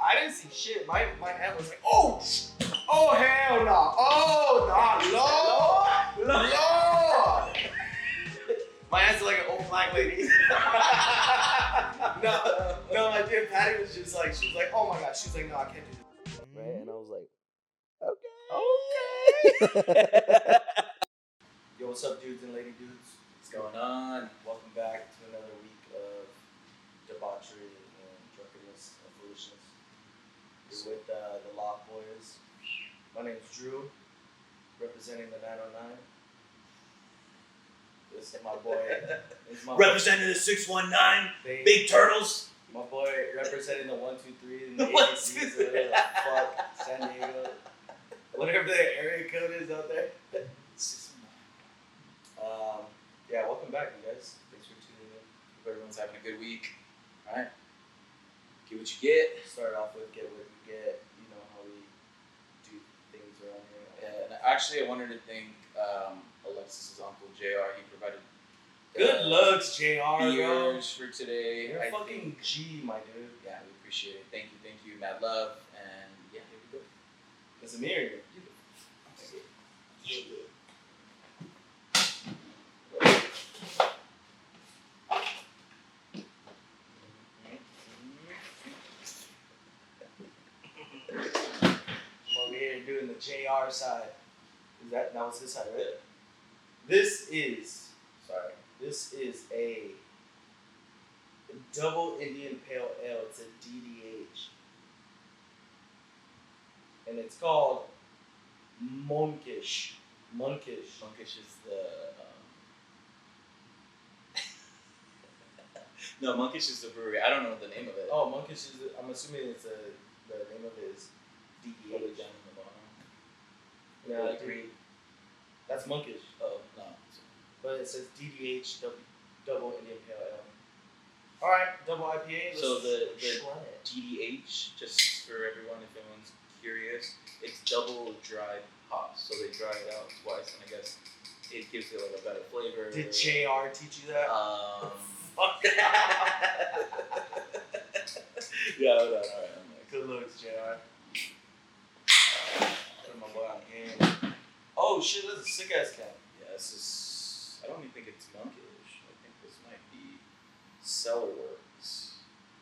I didn't see shit. My hand was like, oh hell no, Lord. My hand's like an old black lady. no, my dear Patty was just like, she was like, oh my god, she's like, no, I can't do this. Right, and I was like, okay. Yo, what's up, dudes and lady dudes? What's going on? Welcome back to another week of debauchery and drunkenness and foolishness. You're with the Lock Boys. My name's Drew, representing the 909. This is my boy. Representing the 619, Big Turtles. My boy representing the 123 and the ABCs, fuck, San Diego. Whatever the area code is out there. Yeah, welcome back, you guys. Thanks for tuning in. Hope everyone's having a good week. Alright. Get what you get. Start off with get what you get. You know how we do things around here. And actually, I wanted to thank Alexis's uncle JR. He provided good looks, JR. beers for today. You're a fucking G, my dude. Yeah, we appreciate it. Thank you. Mad love. And yeah, here we go. Is it me or you? Yeah. Doing the JR side. That was this side, right? This is a double Indian Pale Ale. It's a DDH. And it's called Monkish. Monkish is the no, Monkish is the brewery. I don't know the name of it. Oh, Monkish is. I'm assuming it's the name of it is DDH. Down in the bottom. Yeah, agreed. That's Monkish. Oh no. But it says DDH double Indian Pale Ale. All right, double IPA. So the DDH, just for everyone, if anyone's curious, it's double dried hops. So they dry it out twice, and I guess it gives it like a better flavor. Did JR teach you that? Fuck. Yeah, hold on. All right. Good looks, JR. Put my boy on game. Oh shit, that's a sick ass can. Yeah, this is. I don't even think it's Monkish. I think this might be Cellarworks.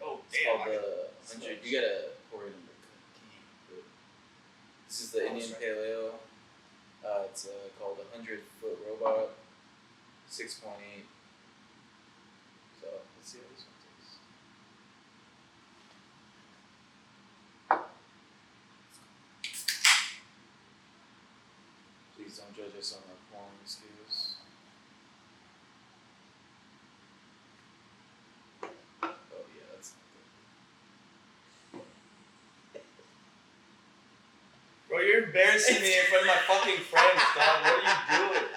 Oh it's damn! Called the 100. You gotta pour it in the can. This is the Indian Pale Ale. It's called 100-foot robot. 6.8. So let's see how this one tastes. Please don't judge us on our pouring skills. Oh yeah, that's not good. Bro, you're embarrassing me in front of my fucking friends, dog. What are you doing?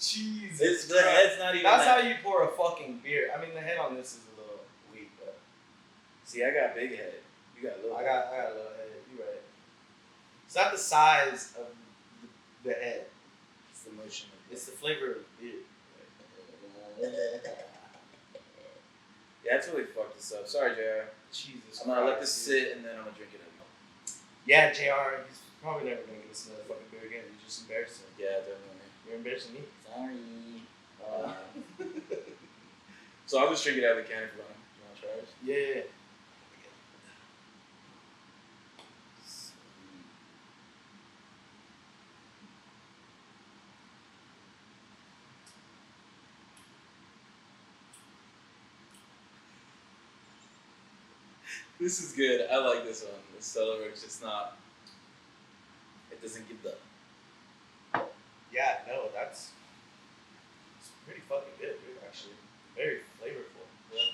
Jesus. The head's not even. That's how you pour a fucking beer. I mean, the head on this is a little weak, but. See, I got a big head. You got a little. I got a little head. You right. It's not the size of the head. It's the motion. It's the flavor of the beer. Yeah, that's really fucked this up. Sorry, JR. Jesus. I'm gonna let this sit and then I'm gonna drink it again. Yeah, JR, he's probably never gonna get us another fucking beer again. You just embarrassed him. Yeah, definitely. You're embarrassing me. Sorry. So I'll just drink it out of the can if you want. You want to try it? Yeah. This is good. I like this one. The Cellarworks, it's not. It doesn't give the. Yeah, no, it's pretty fucking good, dude, actually. Very flavorful. Yeah.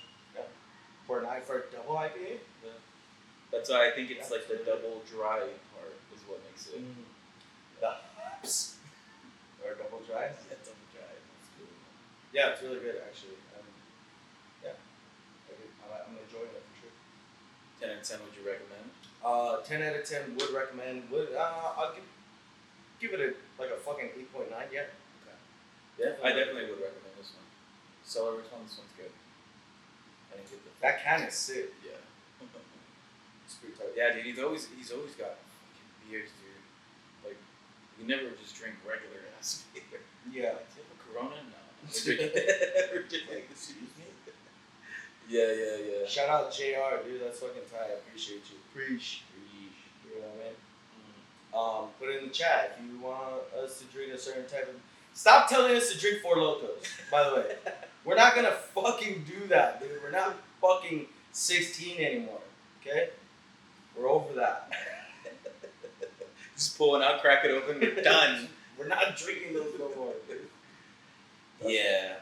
For a double IPA? Yeah. That's why I think it's like the double dry part is what makes it. The hops. Or double dry? Yeah, double dry. That's cool. Yeah, it's really good, actually. Yeah. I'm enjoying it for sure. 10 out of 10 would you recommend? 10 out of 10 would recommend. I'll give it a fucking 8.9, yeah. Okay. Yeah, I definitely would recommend this one. Cellarworks one, this one's good. I didn't get the. That can is sick. Yeah. It's pretty tight. yeah, dude, he's always got fucking beers, dude. Like, we never just drink regular ass beer. Yeah. Like, do you have a Corona? No. We're just like, excuse me. Yeah. Shout out JR, dude. That's fucking tight. I appreciate you. Preach. You know what I mean? Put it in the chat if you want us to drink a certain type of. Stop telling us to drink Four Locos. By the way, we're not gonna fucking do that, dude. We're not fucking 16 anymore. Okay? We're over that. Just pull it out, crack it open, we're done. We're not drinking those no more, dude. Yeah.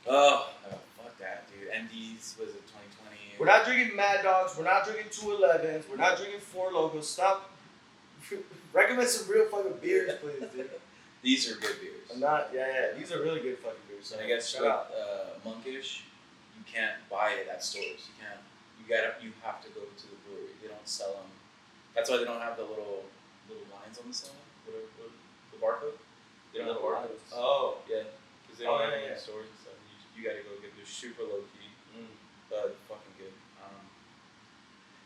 Oh, fuck that, dude. MD's was it 2020? We're not drinking Mad Dogs. We're not drinking 211s. We're not drinking Four Locos. Stop. Recommend some real fucking beers, please, dude. These are good beers. I'm not. Yeah. These are really good fucking beers. So I guess with Monkish, you can't buy it at stores. You can't. You have to go to the brewery. They don't sell them. That's why they don't have the little lines on the side. What the barcode? They don't have barcodes. Oh. Yeah. Because they don't have yeah. them in stores and stuff. You gotta go get. They're super low key, but fucking good.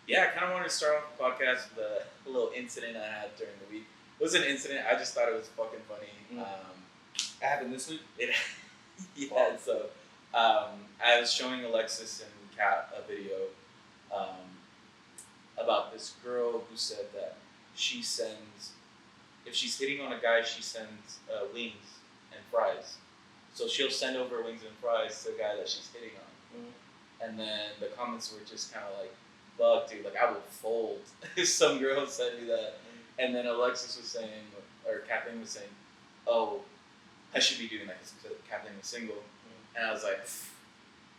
Yeah, I kind of wanted to start off the podcast with a little incident I had during the week. It was an incident. I just thought it was fucking funny. It happened this week? Yeah, wow. So I was showing Alexis and Kat a video about this girl who said that she sends, if she's hitting on a guy, she sends wings and fries. So she'll send over wings and fries to a guy that she's hitting on. And then the comments were just kind of like, fuck, dude, like I will fold if some girl sent me that. And then Alexis was saying, or Kathleen was saying, oh, I should be doing that because Kathleen was single. And I was like, pfft.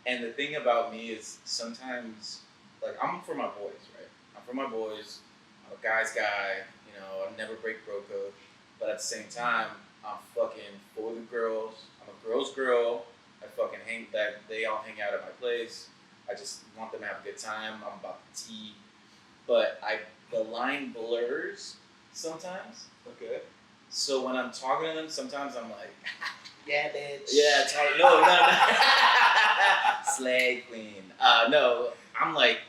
And the thing about me is sometimes, like, I'm for my boys, right? I'm for my boys. I'm a guy's guy. You know, I never break bro code. But at the same time, I'm fucking for the girls. I'm a girl's girl. I fucking they all hang out at my place. I just want them to have a good time. I'm about the tea. But the line blurs sometimes. Okay. So when I'm talking to them, sometimes I'm like, yeah, bitch. Yeah, no. Slay queen. No, I'm like,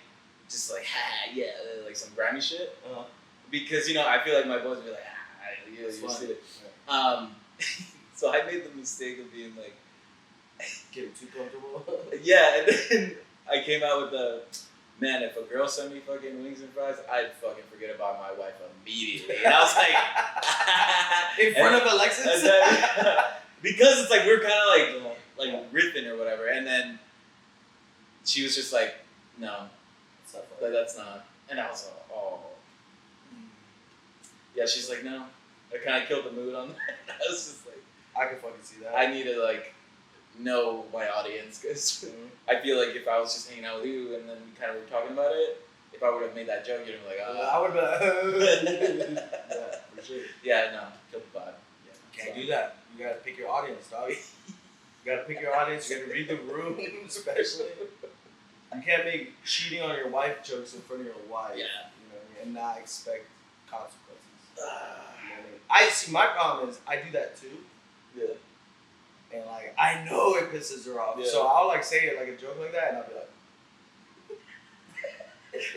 just like, yeah, like some grimy shit. Because, I feel like my boys will be like, you're stupid. So I made the mistake of being like, getting too comfortable. Yeah, and then I came out with the, man, if a girl sent me fucking wings and fries, I'd fucking forget about my wife immediately. And I was like, in front of Alexis? Because it's like, we're kind of like riffing or whatever. And then she was just like, no, that's not. And I was like, oh. Yeah, she's like, no. I kind of killed the mood on that. I was just like, I can fucking see that. I need to know my audience because I feel like if I was just hanging out with you and then we kind of were talking about it, if I would have made that joke, you'd be like, I would be like, yeah, for sure. Yeah, no, kill the vibe. Yeah, can't do that. You gotta pick your audience, dog. You gotta pick your audience. You gotta read the room, especially. You can't make cheating on your wife jokes in front of your wife. Yeah. You know what I mean? And not expect consequences. You know what I mean? I see. My problem is I do that too. Yeah. And I know it pisses her off, so I'll say it like a joke like that, and I'll be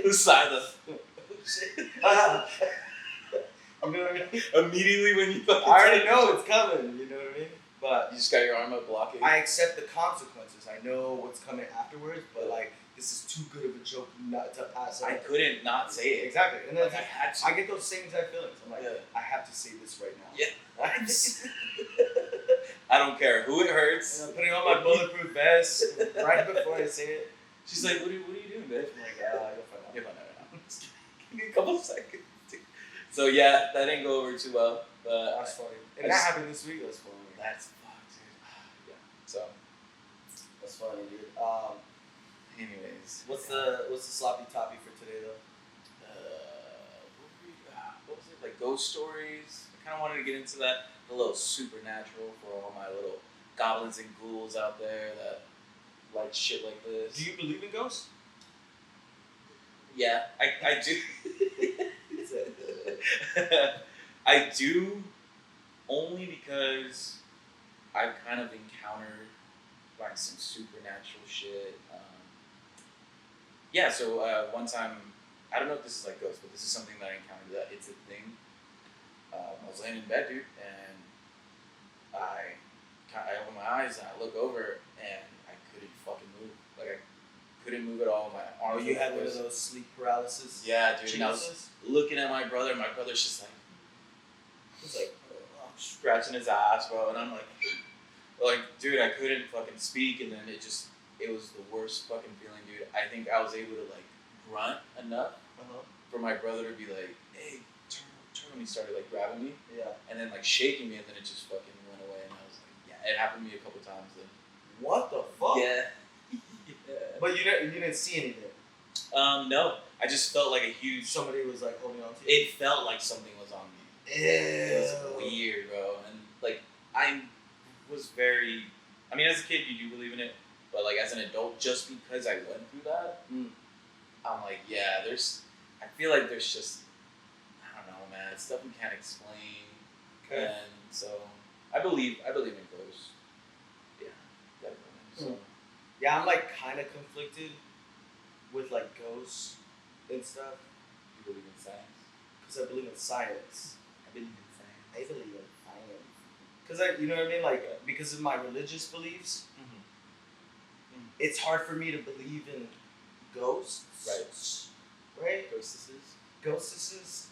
like, silence. You know what I mean? Immediately when you fucking I already know it's coming. You know what I mean? But you just got your arm up blocking. I accept the consequences. I know what's coming afterwards, but this is too good of a joke not to pass up. I couldn't not say it. Exactly, and then I had to. I get those same exact feelings. I'm like, I have to say this right now. Yeah. I don't care who it hurts. I'm putting on my bulletproof vest right before I say it. She's like, what are you doing, bitch? I'm like, you'll find out. You'll find out right now. Give me a couple seconds. So yeah, that didn't go over too well. But that's funny. And that happened this week. That's funny. That's fucked, dude. Yeah. So that's funny, dude. Anyways, what's the sloppy toppy for today though? What was it, like ghost stories? I kind of wanted to get into that. A little supernatural for all my little goblins and ghouls out there that like shit like this. Do you believe in ghosts? Yeah, I do. I do, only because I've kind of encountered some supernatural shit. So one time I don't know if this is like ghosts, but this is something that I encountered that it's a thing. I was laying in bed, dude, and I open my eyes and I look over and I couldn't fucking move. Like I couldn't move at all. My arms. You had one of those sleep paralysis. Yeah, dude. And I was looking at my brother. And my brother's just like, he's like scratching his ass, bro, and I'm like, dude, I couldn't fucking speak, and then it was the worst fucking feeling, dude. I think I was able to like grunt enough for my brother to be like, hey, turn. When he started like grabbing me, and then like shaking me, and then it just fucking went away, and I was like, yeah, it happened to me a couple times. Then. What the fuck? Yeah. But you didn't see anything. No, I just felt like a huge. Somebody was like holding on to you. It felt like something was on me. Ew. It was weird, bro, and like I was very. I mean, as a kid, you do believe in it, but like as an adult, just because I went through that, I'm like, yeah, I feel like there's just. I don't know, man. It's stuff we can't explain. Okay. And so I believe in ghosts. Yeah, definitely. So. Yeah, I'm like kind of conflicted with like ghosts and stuff. You believe in science? Because I believe in science. I believe in science. I believe in science. Because you know what I mean? Like because of my religious beliefs, it's hard for me to believe in ghosts. Right. Ghostesses.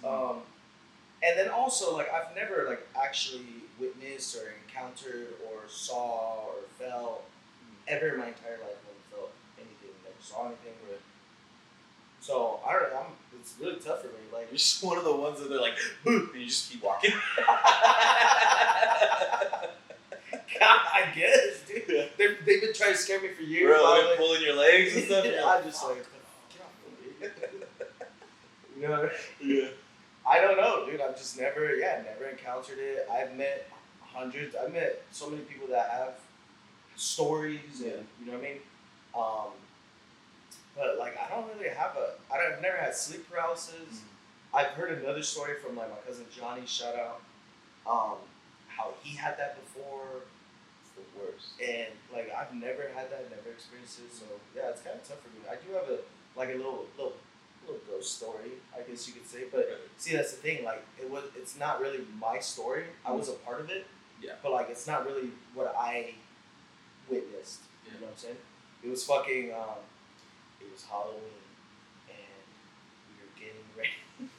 And then also like I've never like actually witnessed or encountered or saw or felt ever in my entire life never felt anything, never saw anything. So I don't know. It's really tough for me. Like you're just one of the ones that are like, and you just keep walking. I guess, dude. They've been trying to scare me for years. Bro, they've been pulling your legs and stuff. I'm just like, get off me, dude. You know? Yeah. I don't know, dude. I've just never encountered it. I've met so many people that have stories, and you know what I mean. But like, I don't really have I've never had sleep paralysis. I've heard another story from like my cousin Johnny. Shout out. How he had that before. It's the worst. And like, I've never had that. Never experienced it. So yeah, it's kind of tough for me. I do have a little ghost story, I guess you could say. But see, that's the thing. Like, it's not really my story. I was a part of it. Yeah. But like, it's not really what I witnessed. You know what I'm saying? It was fucking. It was Halloween, and we were getting ready.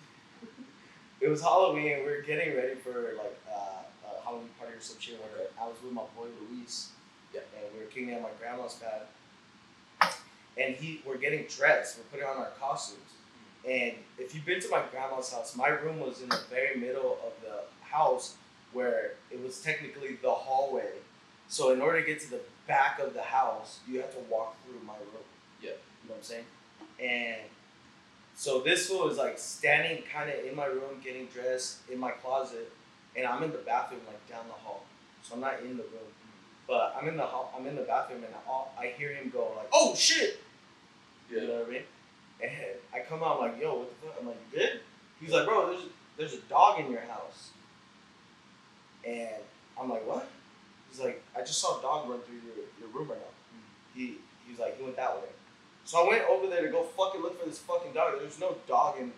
It was Halloween, and we were getting ready for like a Halloween party or some shit. Where I was with my boy Luis. Yeah. And we were kicking at my grandma's pad. And we're getting dressed. We're putting on our costumes. And if you've been to my grandma's house, my room was in the very middle of the house where it was technically the hallway. So in order to get to the back of the house, you have to walk through my room. Yeah. You know what I'm saying? And so this fool is like standing kind of in my room, getting dressed in my closet, and I'm in the bathroom like down the hall. So I'm not in the room. But I'm in the bathroom, and I hear him go like, "Oh shit!" Yeah. You know what I mean? And I come out, I'm like, "Yo, what the fuck?" I'm like, "You good?" He's like, "Bro, there's a dog in your house." And I'm like, "What?" He's like, "I just saw a dog run through your room right now." He's like, he went that way. So I went over there to go fucking look for this fucking dog. There's no dog in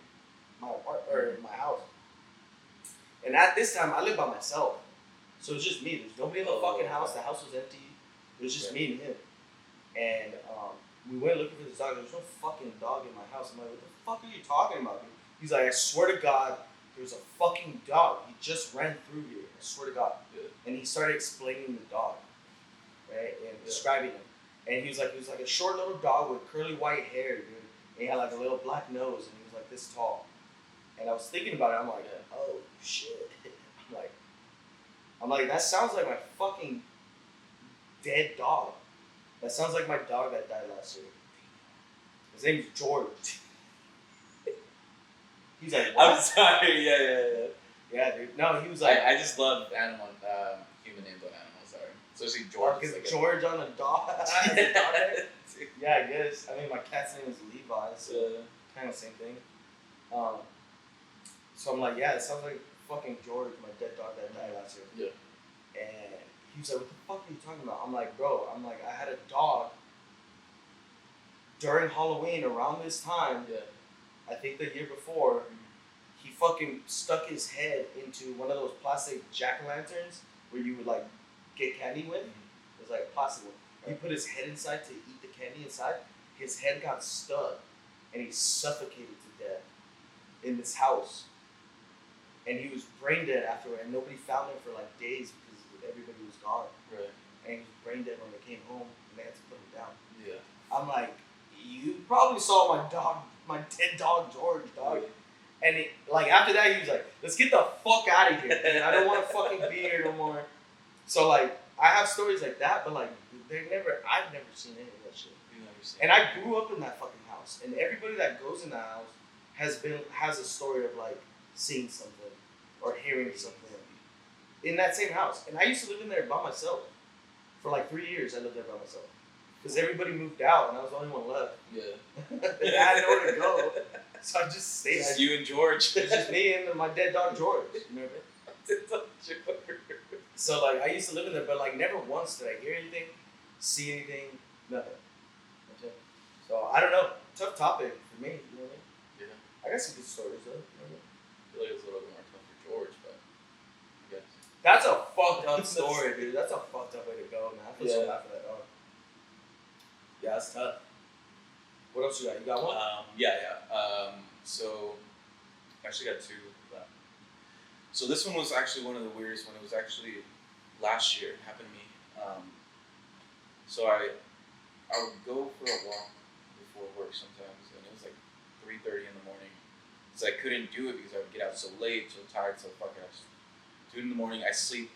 my apartment or in my house. And at this time, I live by myself. So it's just me. There's nobody in the fucking house. The house was empty. It was just me and him. And we went looking for this dog. There's no fucking dog in my house. I'm like, what the fuck are you talking about, dude? He's like, I swear to God, there's a fucking dog. He just ran through here. I swear to God. Yeah. And he started explaining the dog, right? And describing him. And he was like a short little dog with curly white hair, dude. And he had like a little black nose, and he was like this tall. And I was thinking about it. I'm like, oh shit. I'm like, that sounds like my fucking dead dog. That sounds like my dog that died last year. His name's George. He's like, what? I'm sorry. Yeah. Yeah, dude. No, he was like, I just love human names on animals. Sorry, especially George. Like George on a dog. Yeah, I guess. I mean, my cat's name is Levi, so kind of same thing. So I'm like, yeah, it sounds like fucking George, my dead dog that died last year. Yeah. And he was like, what the fuck are you talking about? I'm like, bro, I had a dog during Halloween around this time. Yeah. I think the year before, he fucking stuck his head into one of those plastic jack-o'-lanterns where you would like get candy with. It was like a plastic one. He put his head inside to eat the candy inside. His head got stuck, and he suffocated to death in this house. And he was brain dead afterward, and nobody found him for like days because everybody was gone. Right. And he was brain dead when they came home, and they had to put him down. Yeah. I'm like, you probably saw my dead dog George, dog. And he, like after that, he was like, let's get the fuck out of here, dude. I don't want to fucking be here no more. So like, I have stories like that, but like, I've never seen any of that shit. And I grew up in that fucking house, and everybody that goes in that house has a story of like seeing something or hearing something in that same house. And I used to live in there by myself for like 3 years. I lived there by myself because everybody moved out, and I was the only one left. Yeah. And I had nowhere to go, so I just stayed. Just you and George. It's just me and my dead dog George. You know what I mean? So like, I used to live in there, but like never once did I hear anything, see anything, nothing. So I don't know. Tough topic for me. You know what I mean? Yeah. I got some good stories though. You know what I mean? I feel like it's a little bit more tough for George, but I guess. That's a fucked up story, dude. That's a fucked up way to go, man. I feel so bad for that dog. Yeah, that's tough. What else you got? You got one? So I actually got two. So this one was actually one of the weirdest one. It was actually last year. It happened to me. So I would go for a walk before work sometimes, and it was like 3:30 in the morning. So I couldn't do it because I would get out so late, so tired, so fuck it. I just do it in the morning. I sleep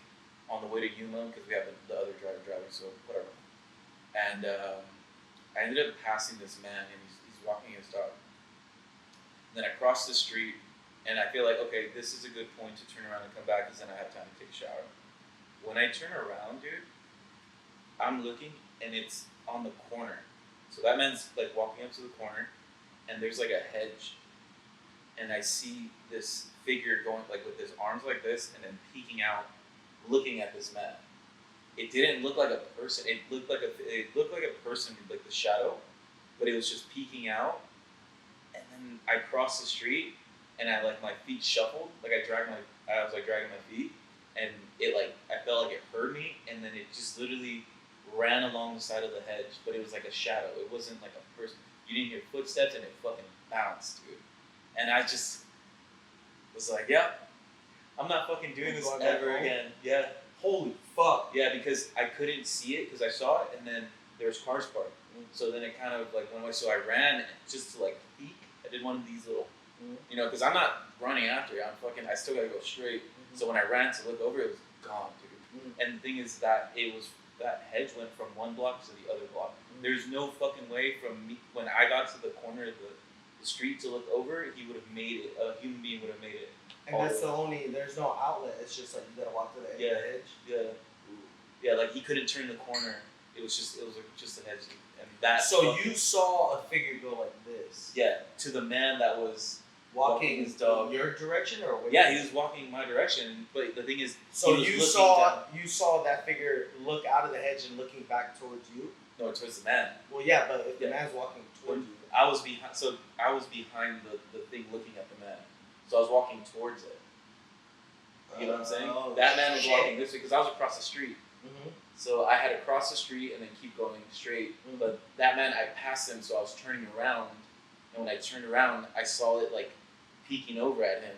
on the way to Yuma because we have the other driver driving, so whatever. And I ended up passing this man, and he's walking his dog. And then I crossed the street, and I feel like, okay, this is a good point to turn around and come back because then I have time to take a shower. When I turn around, dude, I'm looking, and it's on the corner. So that man's like walking up to the corner, and there's like a hedge, and I see this figure going like with his arms like this, and then peeking out, looking at this man. It didn't look like a person. It looked like a person, like the shadow, but it was just peeking out. And then I crossed the street, and I like my feet shuffled, like I was like dragging my feet, and it like I felt like it hurt me, and then it just literally ran along the side of the hedge, but it was like a shadow. It wasn't like a person. You didn't hear footsteps, and it fucking bounced, dude. And I just was like, yeah, I'm not fucking doing this ever again. Yeah. Holy fuck. Yeah, because I couldn't see it because I saw it, and then there was cars parked. So then it kind of like went away. So I ran just to like peek. I did one of these little, you know, because I'm not running after it. I still gotta go straight. So when I ran to look over, it was gone, dude. And the thing is that that hedge went from one block to the other block. There's no fucking way from me when I got to the corner of the street to look over, he would have made it. A human being would have made it. And that's there's no outlet. It's just like you gotta walk to the edge. Yeah. Yeah, like he couldn't turn the corner. It was just a hedge. And that. So you saw a figure go like this. Yeah, to the man that was walking his dog. Your direction or away? Yeah, he was walking my direction. But the thing is, so you saw that figure look out of the hedge and looking back towards you. No, towards the man. Well, yeah, but if the man's walking towards you, I was behind the thing looking at the man. So I was walking towards it. You know what I'm saying? That man was walking this way because I was across the street. So I had to cross the street and then keep going straight. But that man, I passed him, so I was turning around. And when I turned around, I saw it like peeking over at him.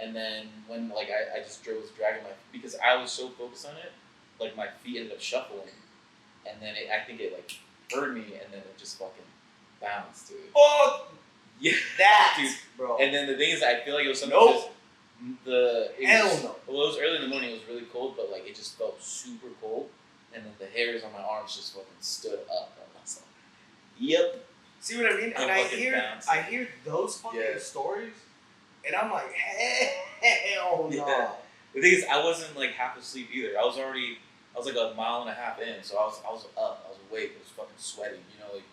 And then when like I just was dragging because I was so focused on it, like my feet ended up shuffling. And then I think it like heard me, and then it just fucking bounced, dude. Oh! Yeah, dude, bro. And then the thing is, I feel like it was something. Nope. Well, it was early in the morning. It was really cold, but like it just felt super cold. And then the hairs on my arms just fucking stood up. And I was like, "Yep." See what I mean? And I hear those fucking stories, and I'm like, hell no. Yeah. The thing is, I wasn't like half asleep either. I was like a mile and a half in, so I was up. I was awake. I was fucking sweating. You know, like.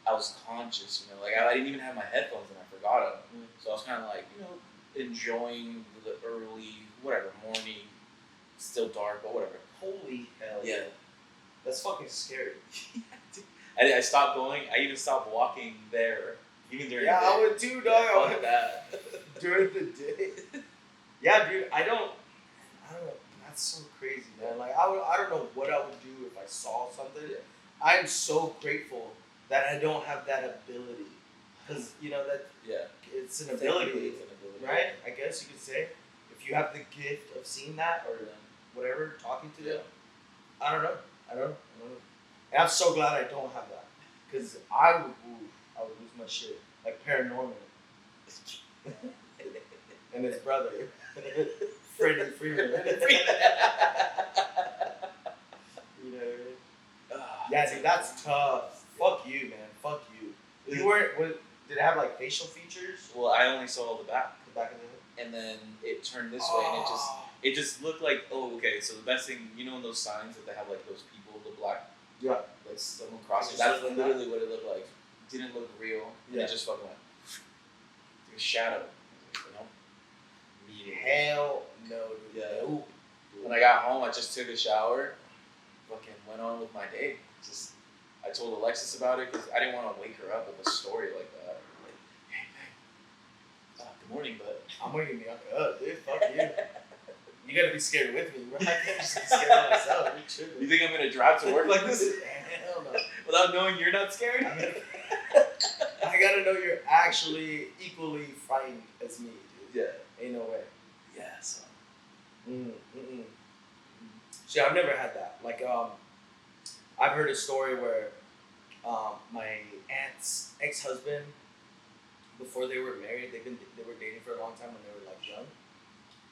I was conscious, you know, like I didn't even have my headphones and I forgot them. So I was kind of like, you know, enjoying the early, morning, still dark, but whatever. Holy hell. Yeah. That's fucking scary. I stopped going. I even stopped walking there Even during Yeah, the day. I would too, dog. Yeah, I fuck would that. during the day. Yeah, dude. I don't know. That's so crazy, man. Like I don't know what I would do if I saw something. Yeah. I'm so grateful that I don't have that ability, because that Yeah. it's an ability, Technically, it's an ability. right? I guess you could say, if you have the gift of seeing that or whatever, talking to them. I don't know. I don't know. And I'm so glad I don't have that, because I would lose my shit, like paranormal. And his brother, Freddie Freeman. You know what I mean? Yeah, dude, that's tough. Fuck you, man. Fuck you. You weren't. Did it have like facial features? Well, I only saw the back. The back of the head. And then it turned this way, and it just looked like, oh, okay. So the best thing, in those signs that they have like those people, the black, Yeah. like someone crossing. It That's just looked literally what it looked like. Didn't look real. Yeah. It just fucking went. It was shadow. Immediately. Hell no, dude. Yeah. Nope. When I got home, I just took a shower, fucking went on with my day. I told Alexis about it because I didn't want to wake her up with a story like that. Like, hey, babe, good morning, but I'm waking me up, dude. Fuck you. You gotta be scared with me, bro. I can't just be scared of myself. You're tripping. You think I'm gonna drive to work like this? Hell no. Without knowing you're not scared? I gotta know you're actually equally frightened as me, dude. Yeah. Ain't no way. Yeah, so. See, I've never had that. Like, I've heard a story where my aunt's ex-husband, before they were married, they were dating for a long time when they were like young.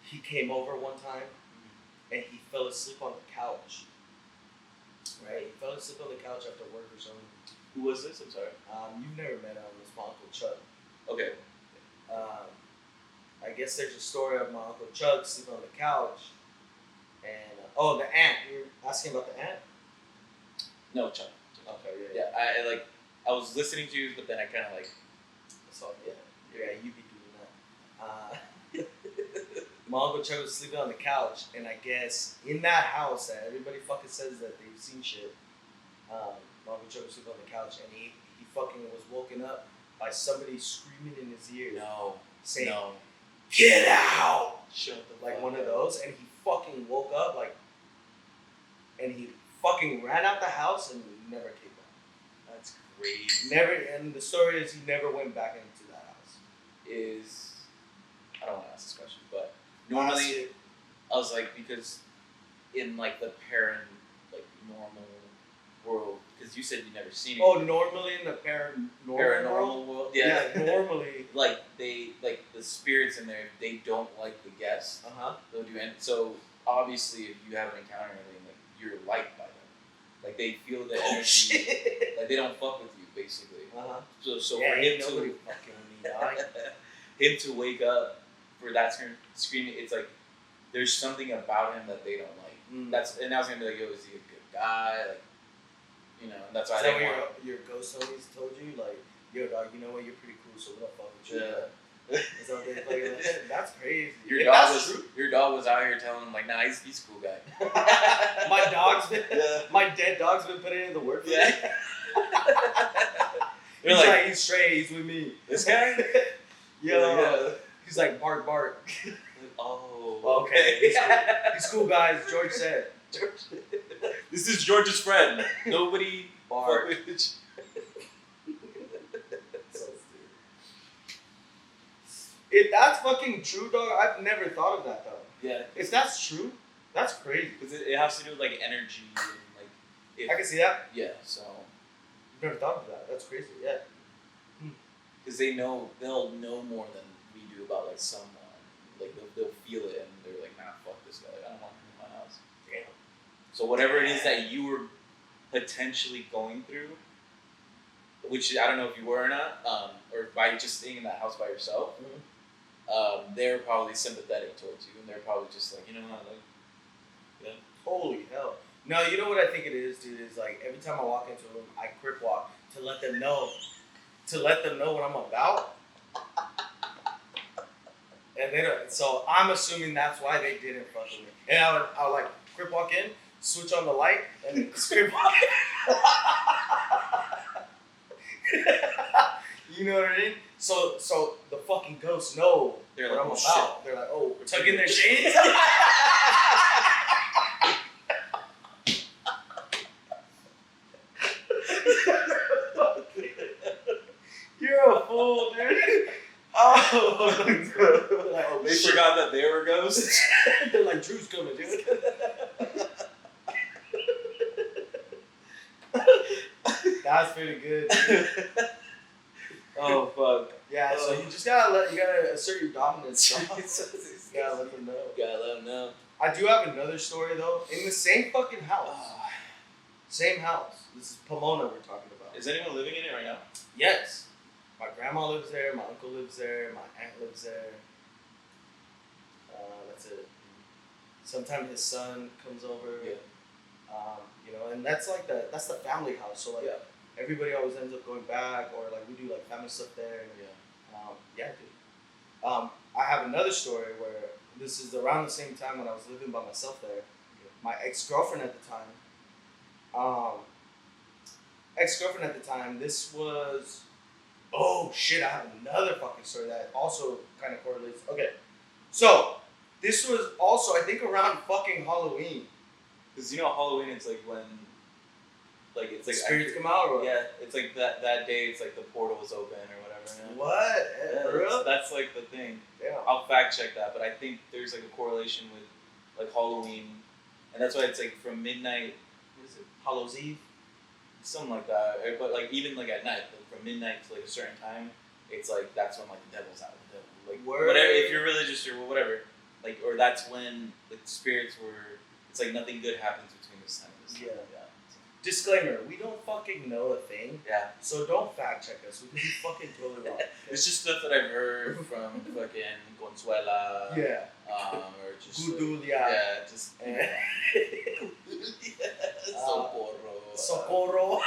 He came over one time and he fell asleep on the couch. Right? He fell asleep on the couch after work or something. Who was this? I'm sorry. You've never met him. It's my Uncle Chuck. Okay. I guess there's a story of my Uncle Chuck sleeping on the couch. And, the aunt. You were asking about the aunt? No, Chuck. Okay, Yeah, I was listening to you, but then I kind of like. So, yeah, you be doing that. My Uncle Chuck was sleeping on the couch, and I guess in that house that everybody fucking says that they've seen shit, my Uncle Chuck was sleeping on the couch, and he fucking was woken up by somebody screaming in his ear. No. Saying, no. "Get out!" Shut the Like fuck one up. of those, and he fucking woke up, and he fucking ran out the house and never came back. That's crazy. Never, and the story is he never went back into that house. I don't want to ask this question, but normally I was like, because in like the normal world, because you said you never seen it. Oh, normally in the paranormal world, yeah. Normally, like the spirits in there, they don't like the guests. They'll do anything. So obviously, if you have an encounter or anything, like you're liked by them. Like they feel the energy. Shit. Like they don't fuck with you, basically. So yeah, for him to fucking with me, dog. him to wake up for that screaming, it's like there's something about him that they don't like. And I was gonna be like, yo, is he a good guy? Like, and that's why Is I that didn't what your ghost homies told you? Like, yo, dog, you know what? You're pretty cool, so we don't fuck with you. Yeah. Is that what they fucking? That's crazy. Your dog was out here telling him like, nah, he's a cool guy. My dead dog's been putting in the work for me. They're like, he's straight. He's with me. This guy? Yeah. He's like bark. Oh. Okay. He's cool, guys. George said. This is George's friend. Nobody bark. If that's fucking true, dog, I've never thought of that, though. Yeah. If that's true, that's crazy. Because it has to do with like energy and like. I can see that. Yeah. So. Never thought of that. That's crazy. Yeah. Because they'll know more than we do about like someone. Like they'll feel it and they're like, nah, fuck this guy. Like, I don't want him in my house. Damn. So whatever it is that you were potentially going through, which I don't know if you were or not, or by just staying in that house by yourself, they're probably sympathetic towards you, and they're probably just like, like, Holy hell. No, you know what I think it is, dude, is like every time I walk into a room, I crip walk to let them know what I'm about. And they don't, so I'm assuming that's why they didn't fuck with me. And I would like crip walk in, switch on the light, and then crip walk in. You know what I mean? So the fucking ghosts know They're what like, I'm oh, about. shit. They're like, oh, we're tugging their shades. You're a fool, dude. Oh, like, oh They shit. forgot that they were ghosts. They're like, Drew's coming, dude. That's pretty good, dude. Oh fuck. Yeah, so you just gotta assert your dominance. You gotta let them know. Gotta let them know. I do have another story though. In the same fucking house. Same house. This is Pomona we're talking about. Is anyone living in it right now? Yes. My grandma lives there, my uncle lives there, my aunt lives there. That's it. Sometimes his son comes over. Yeah. You know, and that's like that's the family house. So like everybody always ends up going back, or like we do like family stuff there. Yeah, dude. I have another story where this is around the same time when I was living by myself there. My ex-girlfriend at the time. This was. Oh shit! I have another fucking story that also kind of correlates. Okay, so this was also I think around fucking Halloween. Because you know Halloween, it's like when, like it's like spirits come out, or yeah, it's like that day. It's like the portal is open or whatever. Man. What? Yeah, For real? that's like the thing. Yeah. I'll fact check that, but I think there's like a correlation with like Halloween, and that's why it's like from midnight. What is it? Hallows Eve. Something like that. But like even like at night, like from midnight to like a certain time, it's like that's when like the devil's out. The devil, like whatever. If you're religious or whatever, like or that's when like the spirits were. It's like nothing good happens between this time and this time. Yeah. Disclaimer: we don't fucking know a thing. Yeah. So don't fact check us. We could be fucking totally wrong. It's just stuff that I've heard from fucking Consuela. Yeah. Or just Gudulia. Yeah, just Socorro.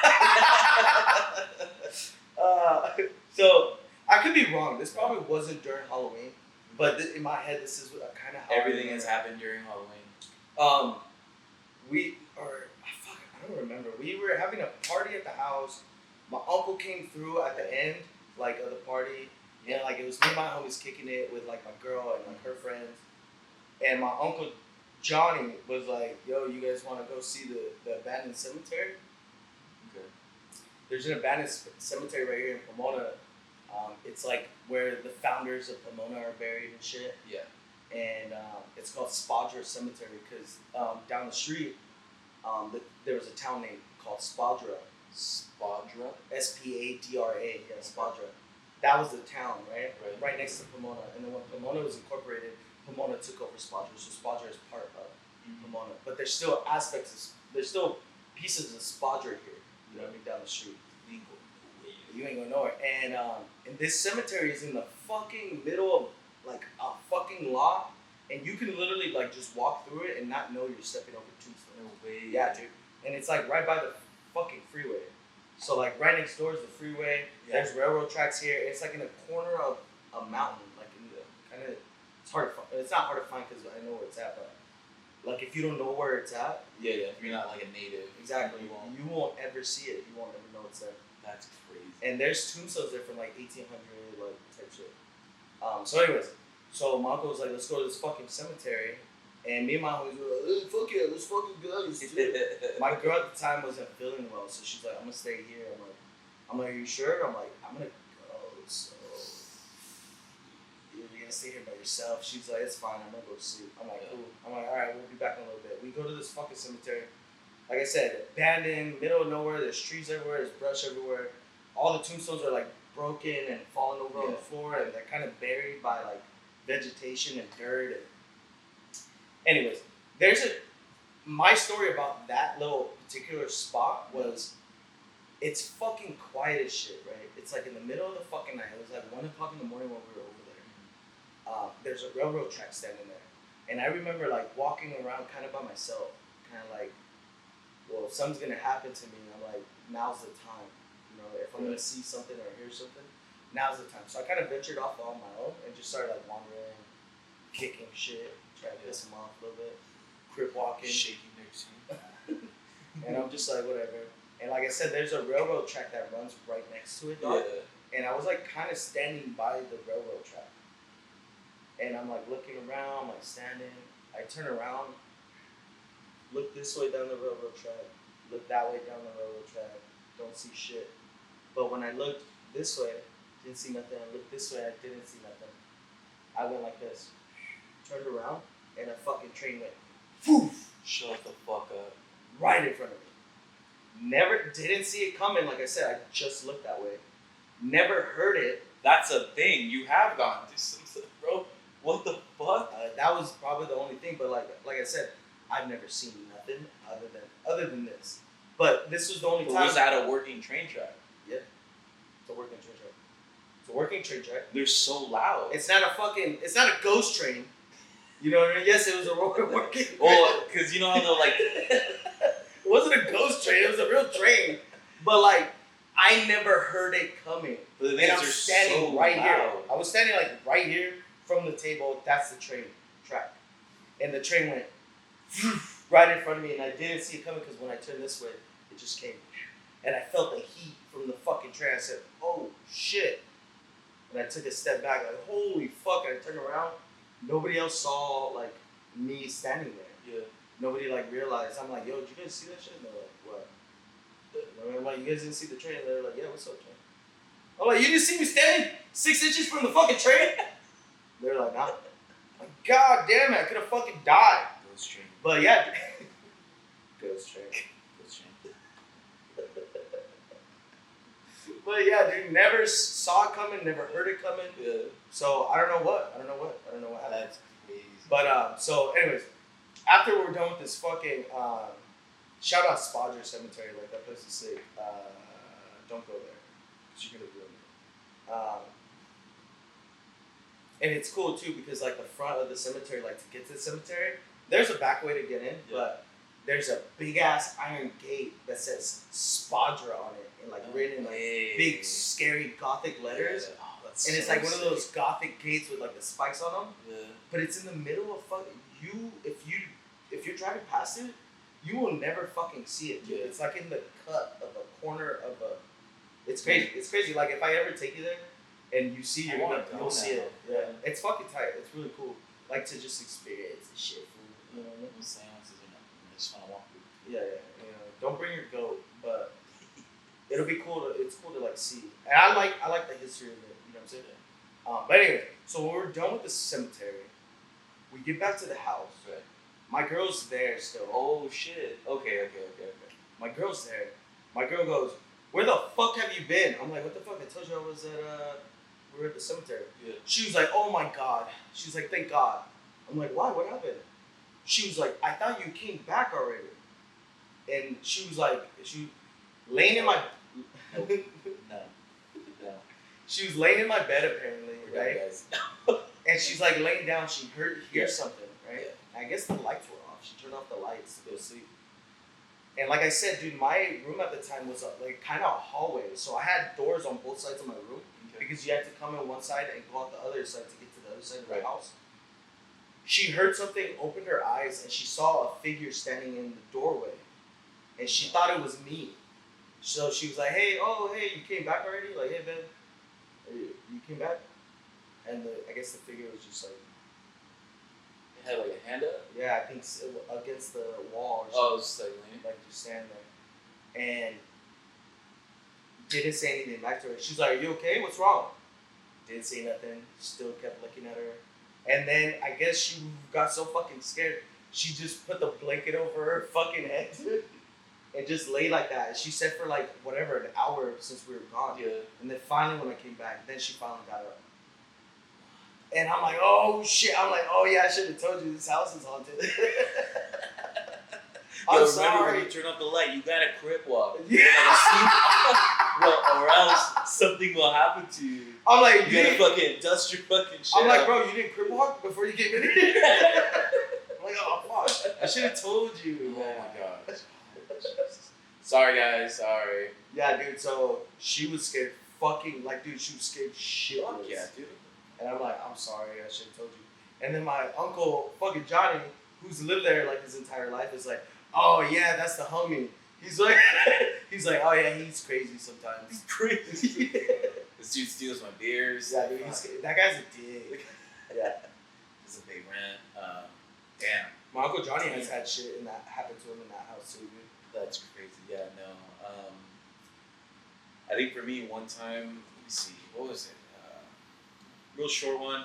So I could be wrong. This probably wasn't during Halloween, but in my head, this is kind of how everything has happened during Halloween. I don't remember. We were having a party at the house. My uncle came through at the end, like of the party, and like it was me and my homies kicking it with like my girl and like her friends. And my uncle Johnny was like, "Yo, you guys want to go see the abandoned cemetery?" Okay. There's an abandoned cemetery right here in Pomona. It's like where the founders of Pomona are buried and shit. Yeah. And it's called Spadra Cemetery because down the street, there was a town name called Spadra. Spadra? Spadra, yeah, Spadra. That was the town, right? Right next to Pomona. And then when Pomona was incorporated, Pomona took over Spadra. So Spadra is part of Pomona. But there's still there's still pieces of Spadra here, you know what I mean, down the street. You ain't going nowhere. And this cemetery is in the fucking middle of like a fucking lot, and you can literally like just walk through it and not know you're stepping over tombstones. No way. Yeah, dude. And it's like right by the fucking freeway. So like right next door is the freeway. Yeah. There's railroad tracks here. It's like in a corner of a mountain, like in the kind of. It's hard to find. It's not hard to find because I know where it's at, but like if you don't know where it's at. Yeah. If you're not like a native. Exactly. You won't ever see it. You won't ever know it's there. That's crazy. And there's tombstones there from like 1800 like type shit. So anyways, so my uncle was like, let's go to this fucking cemetery. And me and my homies were like, fuck yeah, let's fucking go. Let's do it. My girl at the time wasn't feeling well, so she's like, I'm gonna stay here. I'm like, are you sure? I'm like, I'm gonna go. So you're gonna stay here by yourself? She's like, it's fine. I'm gonna go sleep. I'm like, cool. I'm like, all right, we'll be back in a little bit. We go to this fucking cemetery. Like I said, abandoned, middle of nowhere. There's trees everywhere. There's brush everywhere. All the tombstones are like broken and falling over on the floor, and they're kind of buried by like vegetation and dirt. And anyways, my story about that little particular spot was, it's fucking quiet as shit, right? It's like in the middle of the fucking night. It was like 1 o'clock in the morning when we were over there. There's a railroad track standing there, and I remember like walking around kind of by myself, kind of like, well, if something's gonna happen to me, I'm like, now's the time. You know, if I'm gonna see something or hear something, now's the time. So I kind of ventured off on my own and just started like wandering, kicking shit, trying to piss them off a little bit, crip walking, shaking their teeth. And I'm just like, whatever. And like I said, there's a railroad track that runs right next to it, dog. and I was like kind of standing by the railroad track. And I'm like looking around, like standing. I turn around, look this way down the railroad track, look that way down the railroad track, don't see shit. But when I looked this way, didn't see nothing. I looked this way, I didn't see nothing. I went like this, turned around, and a fucking train went, poof, Shut the fuck up. right in front of me. Never, didn't see it coming. Like I said, I just looked that way. Never heard it. That's a thing. You have gone through some stuff, bro. What the fuck? That was probably the only thing. But like I said, I've never seen nothing other than this. But this was the only time. Was that a working train track? Yeah, it's a working train track. It's a working train track. They're so loud. It's not a ghost train. You know what I mean? Yes, it was a working. Well, because you know how they'll like. It wasn't a ghost train. It was a real train. But like, I never heard it coming. But and I'm standing so right loud. here. I was standing like right here from the table. That's the train track, and the train went right in front of me, and I didn't see it coming because when I turned this way, it just came, and I felt the heat from the fucking train. I said, "Oh shit!" And I took a step back, like, "Holy fuck!" And I turned around. Nobody else saw like me standing there. Yeah. Nobody like realized. I'm like, "Yo, did you guys see that shit?" And they're like, "What?" And I'm like, "You guys didn't see the train?" And they're like, "Yeah, what's up, train?" I'm like, "You didn't see me standing 6 inches from the fucking train?" They're like, "Nah." I'm like, God damn it, I could have fucking died. Ghost train. But yeah, ghost train. Ghost train. But yeah, dude, never saw it coming, never heard it coming. Yeah. So I don't know what happened. That's crazy. But so anyways, after we're done with this fucking shout out Spadger Cemetery, like that place is sick. Don't go there, because you're gonna ruin it. And it's cool too because like the front of the cemetery, like to get to the cemetery, there's a back way to get in, but there's a big ass iron gate that says Spadra on it, and like written in like big scary gothic letters. Yeah. Oh, that's and it's so like one sick. of those gothic gates with like the spikes on them. Yeah. But it's in the middle of fucking you. If you're driving past it, you will never fucking see it, dude. Yeah. It's like in the cut of a corner of a. It's crazy. It's crazy. Like if I ever take you there, and you see, you'll see it. Yeah, it's fucking tight. It's really cool. Like to just experience the shit. You know what I mean? No seances or nothing. I just want to walk through. Yeah. You know, don't bring your goat, but it'll be cool. It's cool to like see. And I like the history of it. You know what I'm saying? But anyway, so when we're done with the cemetery, we get back to the house. Right. My girl's there still. Oh shit. Okay. My girl's there. My girl goes, "Where the fuck have you been?" I'm like, "What the fuck? I told you I was at we were at the cemetery." Yeah. She was like, "Oh my god." She was like, "Thank God." I'm like, "Why? What happened?" She was like, "I thought you came back already." And she was like, laying in my No. she was laying in my bed apparently, right? Guys. And she's like laying down. She hears something, right? Yeah. I guess the lights were off. She turned off the lights to go to sleep. And like I said, dude, my room at the time was like kind of a hallway. So I had doors on both sides of my room because you had to come in one side and go out the other side to get to the other side of the house. She heard something, opened her eyes, and she saw a figure standing in the doorway. And she thought it was me. So she was like, hey, you came back already? Like, hey, man, you came back? And I guess the figure was just like... It had like a hand up? Yeah, I think against the wall or something. Oh, it was just like leaning? Like just standing there. And didn't say anything back to her. She was like, are you okay? What's wrong? Didn't say nothing. Still kept looking at her. And then I guess she got so fucking scared, she just put the blanket over her fucking head and just lay like that. She said for like whatever, an hour since we were gone. Yeah. And then finally when I came back, then she finally got up. And I'm like, oh shit. I'm like, oh yeah, I should have told you this house is haunted. I'm sorry. Remember when you turn off the light, you gotta crip walk. Yeah. Or else something will happen to you. I'm like, you gotta fucking dust your fucking shit. I'm like, bro, you didn't crip walk before you came in here? I'm like, oh fuck. I should have told you. Oh my god. Sorry guys, sorry. Yeah, dude, so she was scared fucking, like, dude, she was scared shitless. Fuck yeah, dude. And I'm like, I'm sorry, I should have told you. And then my uncle, fucking Johnny, who's lived there like his entire life, is like, oh yeah, that's the homie. He's like, oh yeah, he's crazy sometimes. He's crazy. This dude steals my beers. Yeah, dude, that guy's a dick. Yeah. It's a big rant. Damn. My Uncle Johnny has had shit in that happen to him in that house too, dude. That's crazy. Yeah, no. I think for me, one time, let me see, what was it? Real short one.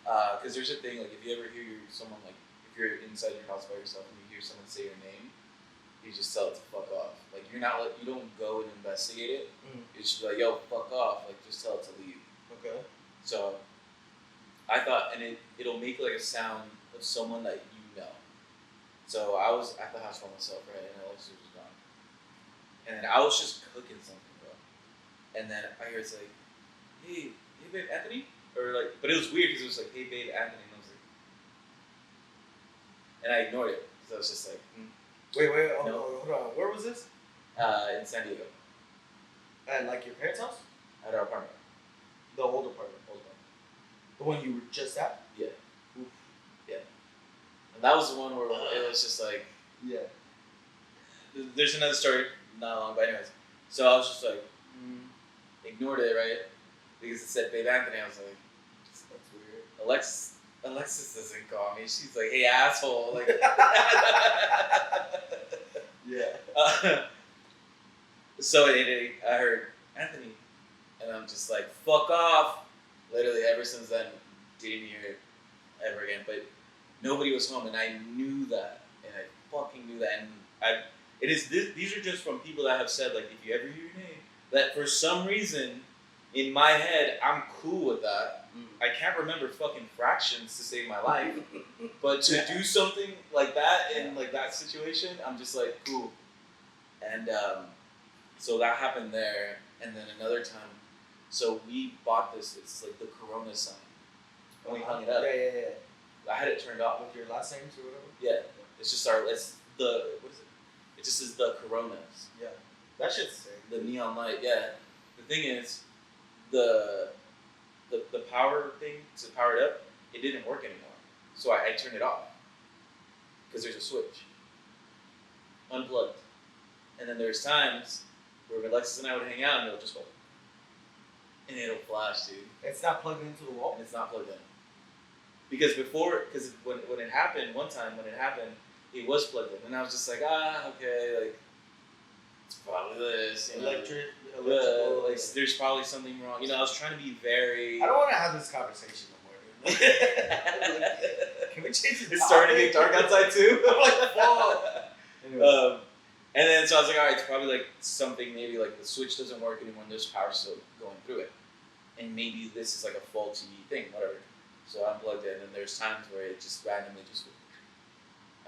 Because there's a thing, like, if you ever hear someone, like, if you're inside your house by yourself and you hear someone say your name, you just tell it to fuck off. Like, you're not, like, you don't go and investigate it. It's just like, yo, fuck off. Like, just tell it to leave. Okay. So, I thought, and it'll make, like, a sound of someone that you know. So, I was at the house by myself, right, and Alexa was gone. And then I was just cooking something, bro. And then I hear it's like, hey babe, Anthony? Or like, but it was weird because it was like, hey babe, Anthony. And I was like, and I ignored it because I was just like, Wait, hold on. Where was this? In San Diego. At like your parents' house? At our apartment. The old apartment. The one you were just at? Yeah. Oof. Yeah. And that was the one where it was just like, yeah. There's another story, not long, but anyways. So I was just like, ignored it, right? Because it said Babe Anthony. I was like, that's weird. Alexis doesn't call me. She's like, hey, asshole. Like, yeah. So I heard Anthony, and I'm just like, fuck off. Literally, ever since then, didn't hear it ever again. But nobody was home, and I knew that, and I fucking knew that. And these are just from people that have said, like, if you ever hear your name, that for some reason, in my head, I'm cool with that. I can't remember fucking fractions to save my life, but to do something like that in like that situation, I'm just like, cool. And so that happened there, and then another time, so we bought this. It's like the Corona sign. And we hung it up. Yeah. I had it turned off. With your last names or whatever. Yeah, it's just what is it? It just says the Coronas. Yeah, that shit's sick. The neon light. Yeah. The thing is, the power thing to power it up, it didn't work anymore. So I turned it off because there's a switch. Unplugged. And then there's times where Alexis and I would hang out and it'll just go, and it'll flash, dude. It's not plugged into the wall. And it's not plugged in. Because when it happened, one time when it happened, it was plugged in, and I was just like, okay, like it's probably this, you know? Electrical. Like there's probably something wrong. You know, I was trying to be very. I don't want to have this conversation no more, dude. Can we change the topic? It's starting to get dark outside too. I'm like, whoa. Anyway. And then so I was like, all right, it's probably like something, maybe like the switch doesn't work anymore and there's power still going through it. And maybe this is like a faulty thing, whatever. So I unplugged it, and there's times where it just randomly just,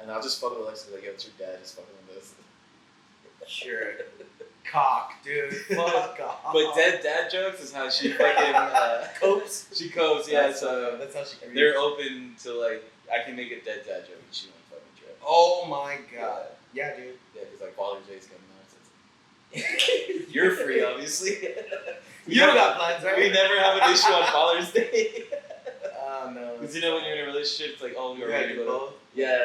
and I'll just fuck with Alexa, like, yo, it's your dad just fucking with this. Sure. Cock, dude. Fuck off. But dad jokes is how she fucking copes. She copes, yeah. So that's how she. They're open to like, I can make a dad joke and she won't fucking trip. Oh my god. Yeah, dude. Yeah, because like Father's Day's coming out. You're free, obviously. You don't got plans, right? We never have an issue on Father's Day. No. Because you know when you're in a relationship, it's like, oh, you're ready to go both. Yeah.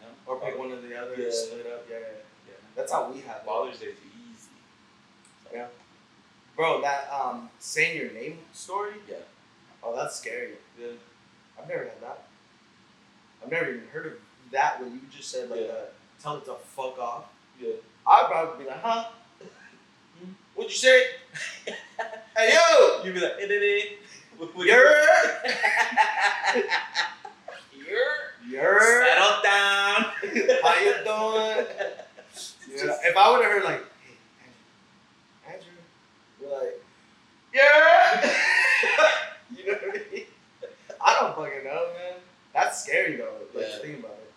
No? Or pick one or the other, split up. Yeah. That's how we have it. Father's Day is easy. So. Yeah. Bro, that saying your name story. Yeah. Oh, that's scary. Yeah. I've never had that. I've never even heard of that. When you just said like, tell it to fuck off. Yeah. I'd probably be like, huh? What'd you say? Hey yo! You'd be like, You're settle down. How you doing? Yeah. If I would have heard like, hey, Andrew, we're like, yeah. You know what I mean? I don't fucking know, man. That's scary though. Like to think about it.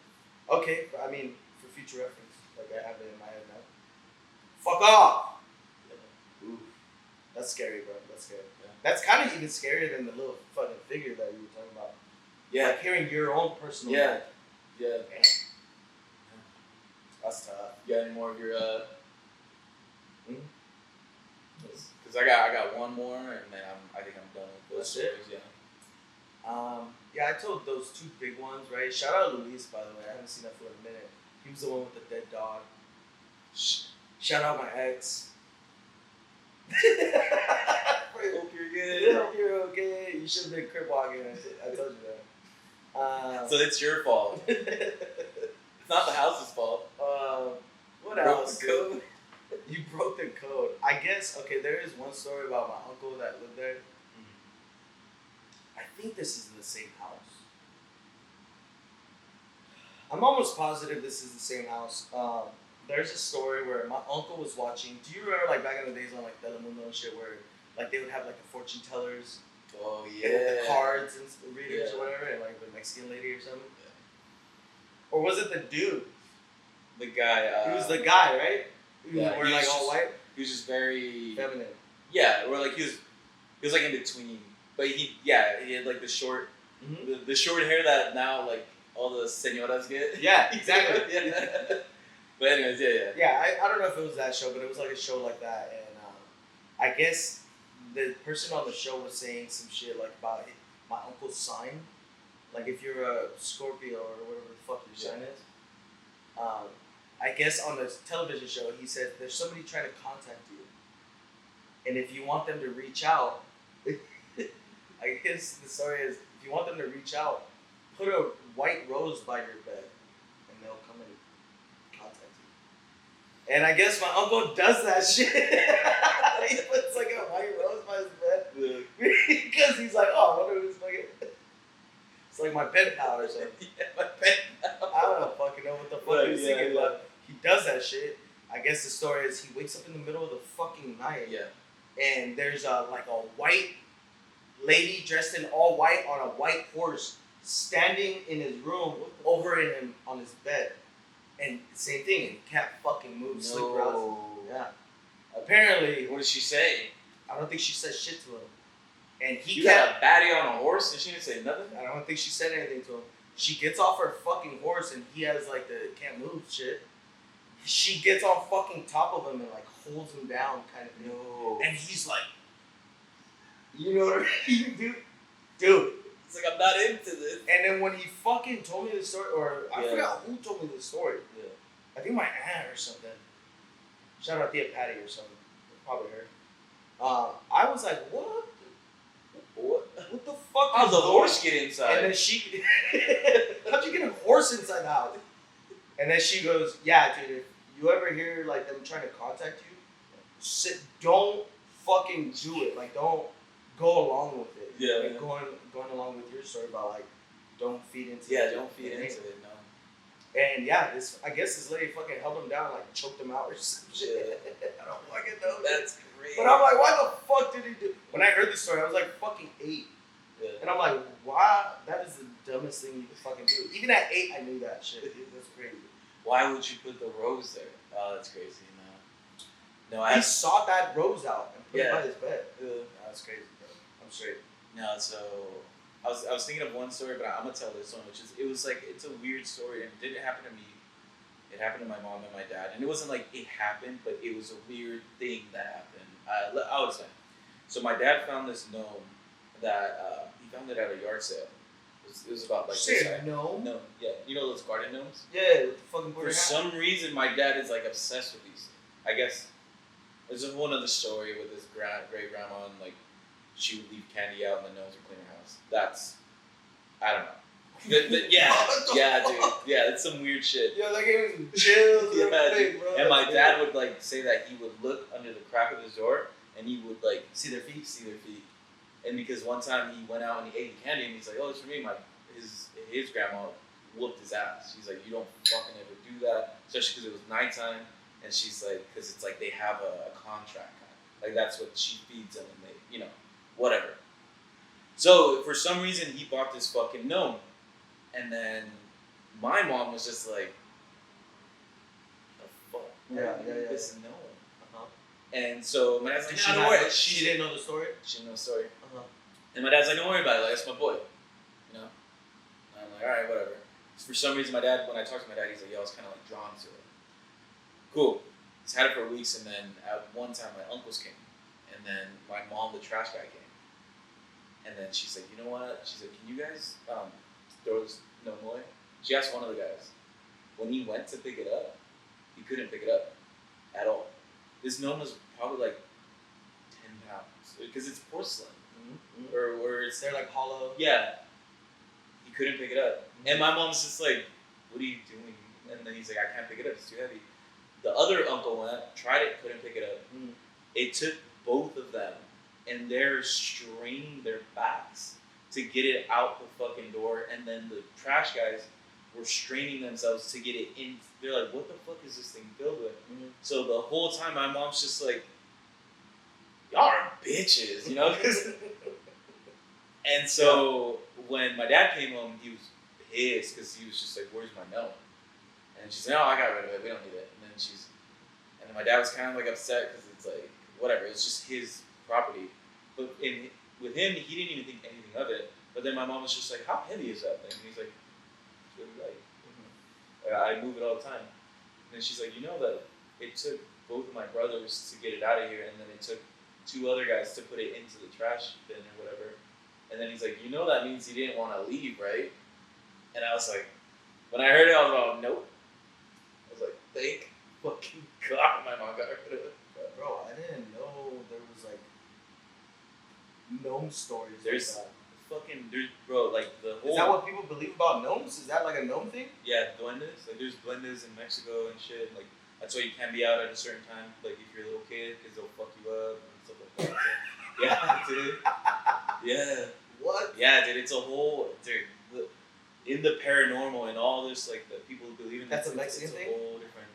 Okay, I mean, for future reference, like I have it in my head now. Fuck off. Ooh, that's scary, bro. That's scary. Yeah. That's kind of even scarier than the little fucking figure that you were talking about. Yeah. Like hearing your own personal. Yeah. Damn. That's tough. You got any more of your Because I got one more, and then I think I'm done with those stories. Yeah. Yeah, I told those two big ones, right? Shout out Luis, by the way. I haven't seen that for a minute. He was the one with the dead dog. Shout out my ex. I hope you're good. Hope you're okay. You should have been crip walking. I told you that. So it's your fault. It's not the house's fault. What Broke else? the code. You broke the code. I guess, okay, there is one story about my uncle that lived there. I think this is the same house. I'm almost positive this is the same house. There's a story where my uncle was watching. Do you remember, like, back in the days on, like, Telemundo and shit, where, like, they would have, like, the fortune tellers? Oh, And yeah. the cards and readers or whatever, and, like, the Mexican lady or something? Yeah. Or was it the dude? The guy. He was the guy, right? He was Yeah, wearing, like, all white? He was just very... Feminine. Yeah, or, like, he was like, in between. But he had, like, the short... Mm-hmm. The short hair that now, like, all the senoras get. Yeah, exactly. Yeah. But anyways, yeah. Yeah, I don't know if it was that show, but it was like a show like that, and I guess the person on the show was saying some shit like about my uncle's sign, like if you're a Scorpio or whatever the fuck your sign is. I guess on the television show he said there's somebody trying to contact you, and if you want them to reach out, I guess the story is if you want them to reach out, put a white rose by your bed, and they'll come and contact you. And I guess my uncle does that shit. He puts like a white rose by his bed because he's like, oh, I wonder who's fucking. It's like my pen pal or something. Yeah, my pen pal. I don't fucking know what the fuck he's thinking, but he does that shit. I guess the story is he wakes up in the middle of the fucking night. Yeah. And there's like a white lady dressed in all white on a white horse standing in his room over him on his bed. And same thing, and he can't fucking move, sleep around. Yeah. Apparently. What did she say? I don't think she said shit to him. And he you got a baddie on a horse and she didn't say nothing? I don't think she said anything to him. She gets off her fucking horse and he has like the can't move shit. She gets on fucking top of him and like holds him down kind of thing. No. And he's like, you know what I mean, dude. It's like, I'm not into this. And then when he fucking told me the story, or I forgot who told me the story. Yeah. I think my aunt or something. Shout out Tia Patty or something. Probably her. I was like, what? What the fuck? How'd the horse get inside? And then she, how'd you get a horse inside the house? And then she goes, yeah, dude, if you ever hear like them trying to contact you, don't fucking do it. Like, don't go along with it. Yeah. Like, going along with your story about like, don't feed into it. Yeah, don't feed into it, no. And yeah, I guess this lady fucking held him down, like choked him out or some shit. I don't fucking know. That's crazy. But I'm like, why the fuck did he do? When I heard the story, I was like fucking 8. Yeah. And I'm like, why? That is the dumbest thing you could fucking do. Even at 8, I knew that shit. Dude, that's crazy. Why would you put the rose there? Oh, that's crazy. No, he sought that rose out and put it by his bed. Yeah. No, that's crazy, bro. I'm straight. No, so I was thinking of one story, but I'm gonna tell this one, which is it's a weird story, and it didn't happen to me. It happened to my mom and my dad, and it wasn't like it happened, but it was a weird thing that happened. I'll explain. So my dad found this gnome that he found it at a yard sale. It was about like this size. Gnome? No, yeah, you know those garden gnomes? Yeah, with the fucking For some reason, my dad is like obsessed with these. I guess there's a whole other story with his great grandma, and like she would leave candy out, and the gnomes would clean her house. That's I don't know. Yeah, dude. Yeah, that's some weird shit. Yeah, that gave me some chills. Dude. Bro. And my dad would like say that he would look under the crack of his door and he would like see their feet. And because one time he went out and he ate the candy and he's like, "Oh, it's for me." His grandma whooped his ass. She's like, "You don't fucking ever do that," especially because it was nighttime. And she's like, because it's like they have a contract, like that's what she feeds them, and they, whatever. So for some reason he bought this fucking gnome. And then my mom was just like, the fuck? This gnome. Uh-huh. And so my dad's like, don't worry. She didn't know the story? She didn't know the story. Uh-huh. And my dad's like, don't worry about it. Like, that's my boy. And I'm like, all right, whatever. So for some reason, my dad, when I talked to my dad, he's like, I was kind of like drawn to it. Cool. He's had it for weeks. And then at one time, my uncles came. And then my mom, the trash guy, came. And then she's like, you know what? She's like, can you guys throw this gnome away? She asked one of the guys. When he went to pick it up, he couldn't pick it up at all. This gnome was probably like 10 pounds because it's porcelain. or it's they're like hollow. Yeah, he couldn't pick it up, and my mom's just like, "What are you doing?" And then he's like, "I can't pick it up; it's too heavy." The other uncle went, tried it, couldn't pick it up. It took both of them, and they're straining their backs to get it out the fucking door, and then the trash guys were straining themselves to get it in. They're like, "What the fuck is this thing filled with?" So the whole time, my mom's just like, "Y'all are bitches," you know? And so when my dad came home, he was pissed because he was just like, "Where's my milk?" And she's like, "Oh, I got rid of it. We don't need it." And then my dad was kind of like upset because it's like, whatever, it's just his property. But with him, he didn't even think anything of it. But then my mom was just like, "How heavy is that thing?" And he's like, "It's really light. I move it all the time." And then she's like, "You know that it took both of my brothers to get it out of here, and then it took 2 other guys to put it into the trash bin or whatever." And then he's like, "You know that means he didn't want to leave, right?" And I was like, when I heard it, I was like, "Nope." I was like, "Thank fucking God my mom got rid of it." Bro, I didn't know there was like gnome stories. There's like that. Bro, like the whole. Is that what people believe about gnomes? Is that like a gnome thing? Yeah, duendes. Like there's duendes in Mexico and shit. Like that's why you can't be out at a certain time. Like if you're a little kid, because they'll fuck you up and stuff like that. So, yeah, dude. Yeah. What? Yeah, dude. It's a whole in the paranormal and all this, like the people who believe in that's this, a Mexican it's thing. A whole different.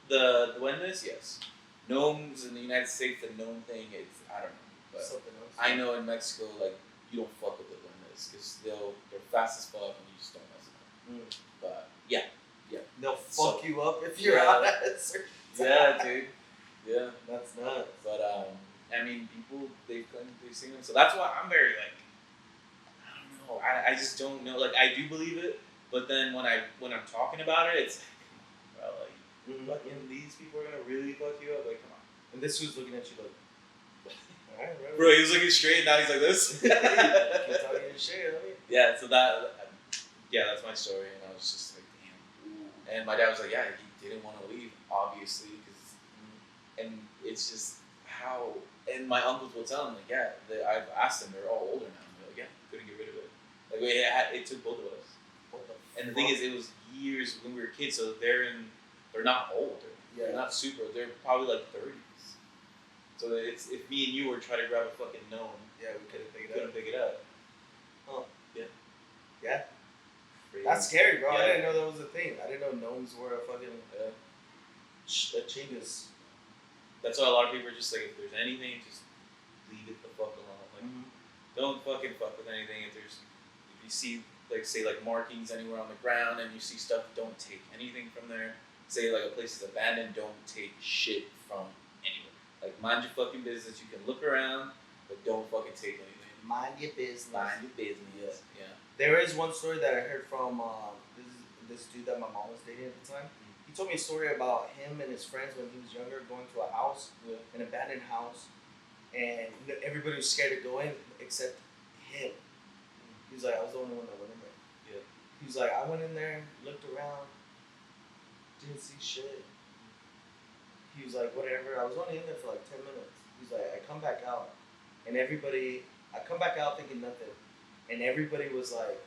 The duendes, yes. Gnomes in the United States, the gnome thing, it's I don't know. But something else. I know in Mexico, like you don't fuck with the duendes because they're fast as fuck and you just don't mess with them. But yeah. They'll fuck you up if you're out at a certain time. Yeah, dude. Yeah. That's nuts. But I mean, people they've seen them, so that's why I'm very like. I don't know. I just don't know. Like I do believe it, but then when I'm talking about it, it's like, bro, like fucking these people are gonna really fuck you up. Like, come on. And this who's looking at you like, all right, bro, he was looking straight, now he's like this. Keep talking your shit, homie. Yeah, so that's my story, and I was just like, damn. And my dad was like, yeah, he didn't want to leave, obviously, and it's just how. And my uncles will tell him like, yeah, I've asked them, they're all older now. And they're like, yeah, couldn't get rid of it. Like it took both of us. And the thing is, it was years when we were kids, so they're not older. Yeah. They're not super. They're probably like 30s. So it's if me and you were trying to grab a fucking gnome, yeah, we couldn't pick it up. Huh? Yeah. Yeah. Crazy. That's scary, bro. Yeah. I didn't know that was a thing. I didn't know gnomes were a fucking a chingus. That's why a lot of people are just like, if there's anything, just leave it the fuck alone. Like, don't fucking fuck with anything. If you see, like, say, like, markings anywhere on the ground and you see stuff, don't take anything from there. Say, like, a place is abandoned, don't take shit from anywhere. Like, mind your fucking business. You can look around, but don't fucking take anything. Mind your business. Mind your business. Yeah. There is one story that I heard from this dude that my mom was dating at the time. He told me a story about him and his friends when he was younger going to a house, an abandoned house, and everybody was scared to go in except him. He was like, I was the only one that went in there. Yeah. He was like, I went in there, looked around, didn't see shit. He was like, whatever. I was only in there for like 10 minutes. He's like, I come back out, and I come back out thinking nothing, and everybody was like,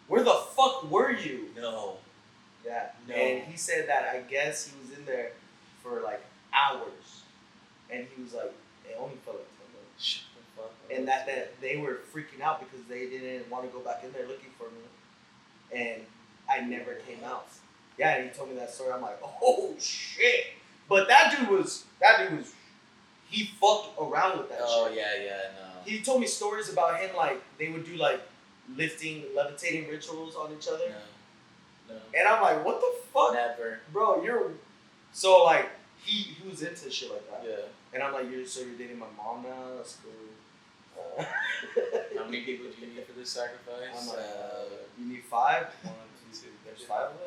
where the fuck were you? No. Yeah. No. And he said that I guess he was in there for like hours, and he was like, it only felt like 10 minutes. Shut the fuck up. And that they were freaking out because they didn't want to go back in there looking for me, and I never came out. Yeah, and he told me that story. I'm like, oh shit! But that dude was, he fucked around with that shit. Oh yeah, no. He told me stories about him, like they would do like levitating rituals on each other. No. And I'm like, what the fuck? Never. Bro, so like he was into shit like that. Yeah. And I'm like, you're dating my mom now? That's cool. How many people do you need for this sacrifice? I'm like, you need 5? 1, 2, 3. There's 5 of us.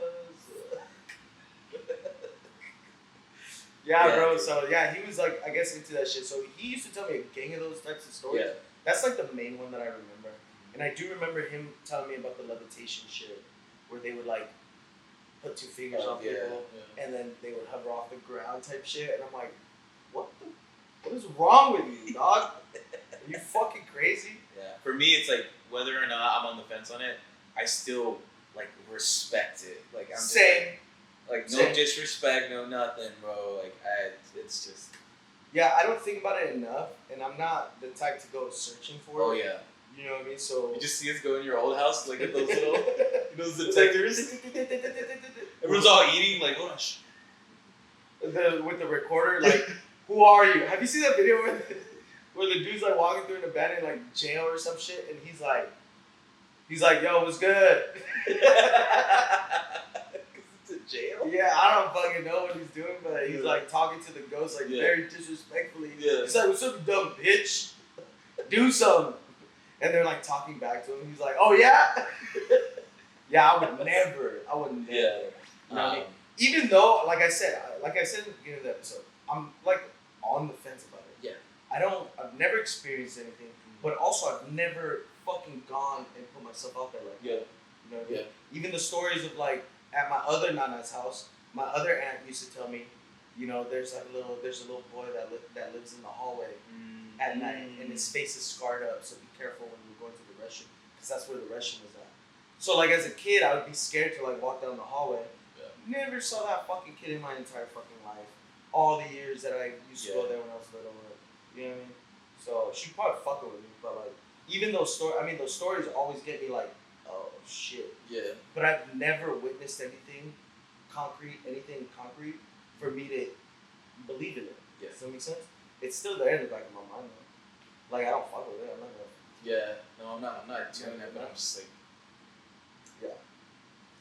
Yeah, bro. So yeah, he was like, I guess into that shit. So he used to tell me a gang of those types of stories. Yeah. That's like the main one that I remember. And I do remember him telling me about the levitation shit, where they would like put 2 fingers on people, and then they would hover off the ground type shit. And I'm like, what is wrong with you, dog? Are you fucking crazy? Yeah. For me, it's like whether or not I'm on the fence on it, I still like respect it. Like I'm just Same. like no Same. disrespect, no nothing, bro. Like it's just. Yeah, I don't think about it enough, and I'm not the type to go searching for it. Oh yeah. You know what I mean? So you just see us go in your old house, like at those little those detectors. Everyone's all eating, like hold on. With the recorder, like, who are you? Have you seen that video where the dude's like walking through an abandoned like jail or some shit, and he's like, yo, what's good? It's a jail. Yeah, I don't fucking know what he's doing, but he's like talking to the ghost like very disrespectfully. Yeah. He's like, what's up, you dumb bitch? Do something. And they're like talking back to him. He's like, oh yeah? Yeah, I would never. Yeah. You know what I mean? Even though, like I said in the beginning of the episode, I'm like on the fence about it. Yeah. I've never experienced anything, but also I've never fucking gone and put myself out there like that. You know what I mean? Even the stories of like at my other nana's house, my other aunt used to tell me, you know, there's a little boy that lives in the hallway at night, and his face is scarred up. So be careful when you're going to the restroom, because that's where the restroom was at. So like as a kid, I would be scared to like walk down the hallway. Never saw that fucking kid in my entire fucking life. All the years that I used to go there when I was little. You know what I mean? So she probably fucking with me, but like even those stories always get me like, oh shit. Yeah. But I've never witnessed anything concrete for me to believe in it. Yeah. Does that make sense? It's still there in the back of my mind though. Like I don't fuck with it. I'm not gonna. Yeah. No, I'm not doing that, but I'm just like. Yeah.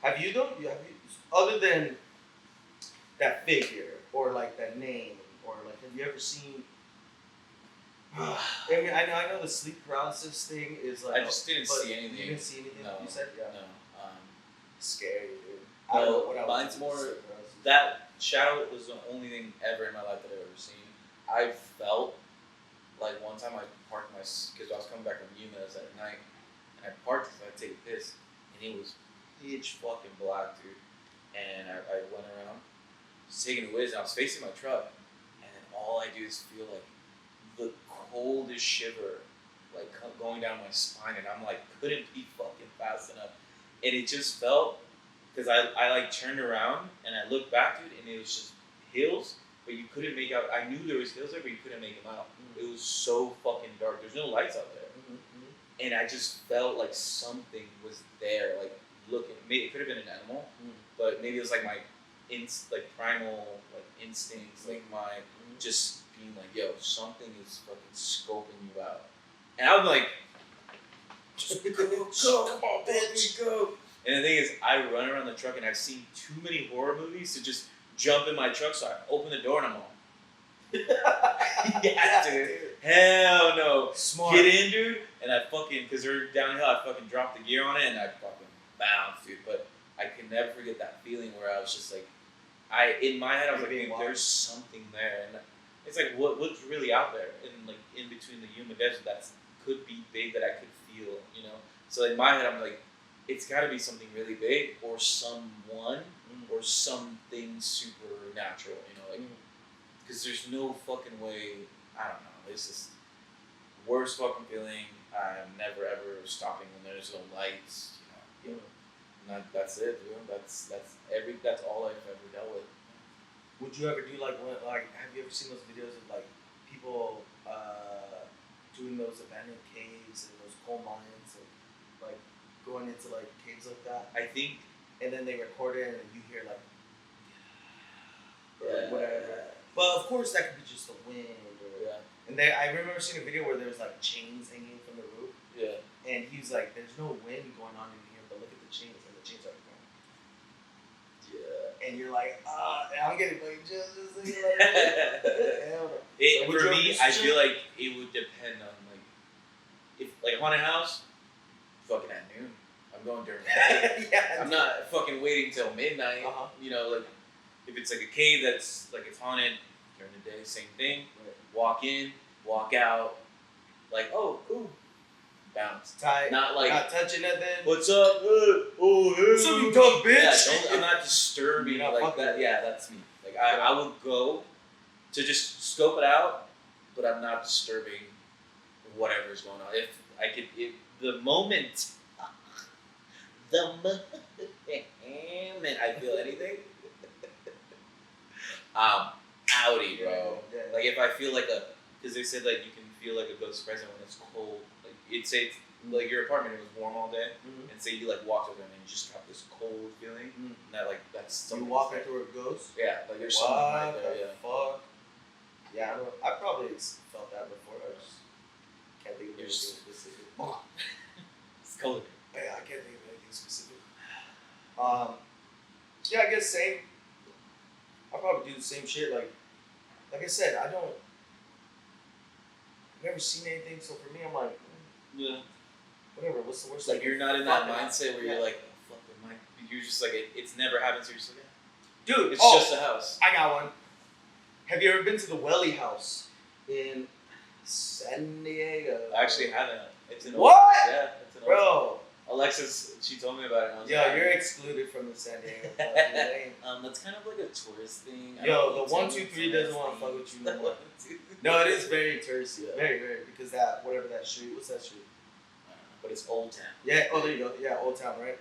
Have you though? Other than that figure or like that name or like have you ever seen? I mean, I know the sleep paralysis thing is like. I just didn't see anything. You didn't see anything. No. You said No. Scary, dude. No, I don't know what I mine's more that shadow was the only thing ever in my life that I've ever seen. I felt like one time I parked because I was coming back from Yuma's at night, and I parked because I'd take a piss, and it was pitch fucking black, dude. And I went around, just taking a whiz, and I was facing my truck, and then all I do is feel like the coldest shiver, like going down my spine, and I'm like, couldn't be fucking fast enough. And it just felt, because I like turned around, and I looked back, dude, and it was just hills, but you couldn't make out, I knew there was hills there, but you couldn't make them out. It was so fucking dark, there's no lights out there. And I just felt like something was there, like looking, maybe it could have been an animal, but maybe it was like my primal like instincts, like my just being like, yo, something is fucking scoping you out. And I'm like, just go, come on, bitch, go. And the thing is, I run around the truck and I've seen too many horror movies to just jump in my truck, so I open the door and I'm all, yeah, dude. Hell no. Smart. Get in, dude. And I fucking, because they're downhill, I fucking dropped the gear on it and I fucking bounced, dude. But I can never forget that feeling where I was just like, in my head, I was like, hey, there's something there. And it's like, what's really out there? And like in between the human desert that could be big that I could feel, you know? So in my head, I'm like, it's got to be something really big or someone or something supernatural, you know? Like, because there's no fucking way, I don't know, it's just worst fucking feeling. I'm never ever stopping when there's no lights, you know. And that's it, dude. That's all I've ever dealt with. Would you ever do like have you ever seen those videos of like people doing those abandoned caves and those coal mines and like going into like caves like that? I think. And then they record it and you hear like whatever. But of course that could be just the wind. And I remember seeing a video where there was like chains hanging from the roof. Yeah. And he was like, "There's no wind going on in here, but look at the chains, and the chains are going." Yeah. And you're like, I'm getting like just thinking like that. For me, I feel like it would depend on like if like haunted house, fucking at noon. I'm going during the day. Yeah. I'm not fucking waiting till midnight. You know, like if it's like a cave that's like it's haunted during the day, same thing. Right. Walk in, walk out, like, oh, cool. Bounce. Tight. Not touching nothing. What's up? Oh, hey. What's up, you dumb bitch? Yeah, I'm not disturbing like that. Yeah, that's me. Like I will go to just scope it out, but I'm not disturbing whatever's going on. If I could, the moment I feel anything, outie, bro. Yeah. Like if I feel like because they said like you can feel like a ghost present when it's cold. Like it's like your apartment was warm all day, and say you like walked over and you just got this cold feeling, and that like that's something. You walk into a ghost. Yeah, like there's something right there. Yeah. Fuck. Yeah, I probably felt that before. I just can't think of anything specific. It's cold. Yeah, I can't think of anything specific. Yeah, I guess same. I'll probably do the same shit. Like I said, I've never seen anything. So for me, I'm like, yeah, whatever. What's the worst? Like you're not in that mindset where you're like, oh, fuck, you're just like it's never happened. So you're just like, yeah. Dude, it's just a house. I got one. Have you ever been to the Welly House in San Diego? I actually haven't. It's an what? Yeah, it's an bro. Alexis, she told me about it. And I was like, you're excluded from the San Diego. That's kind of like a tourist thing. Yo, the 123 doesn't want to fuck with you no more. No, it is very touristy. Yeah. Very, very. Because whatever that street, what's that street? But it's Old Town. Yeah. Oh, there you go. Yeah, Old Town, right?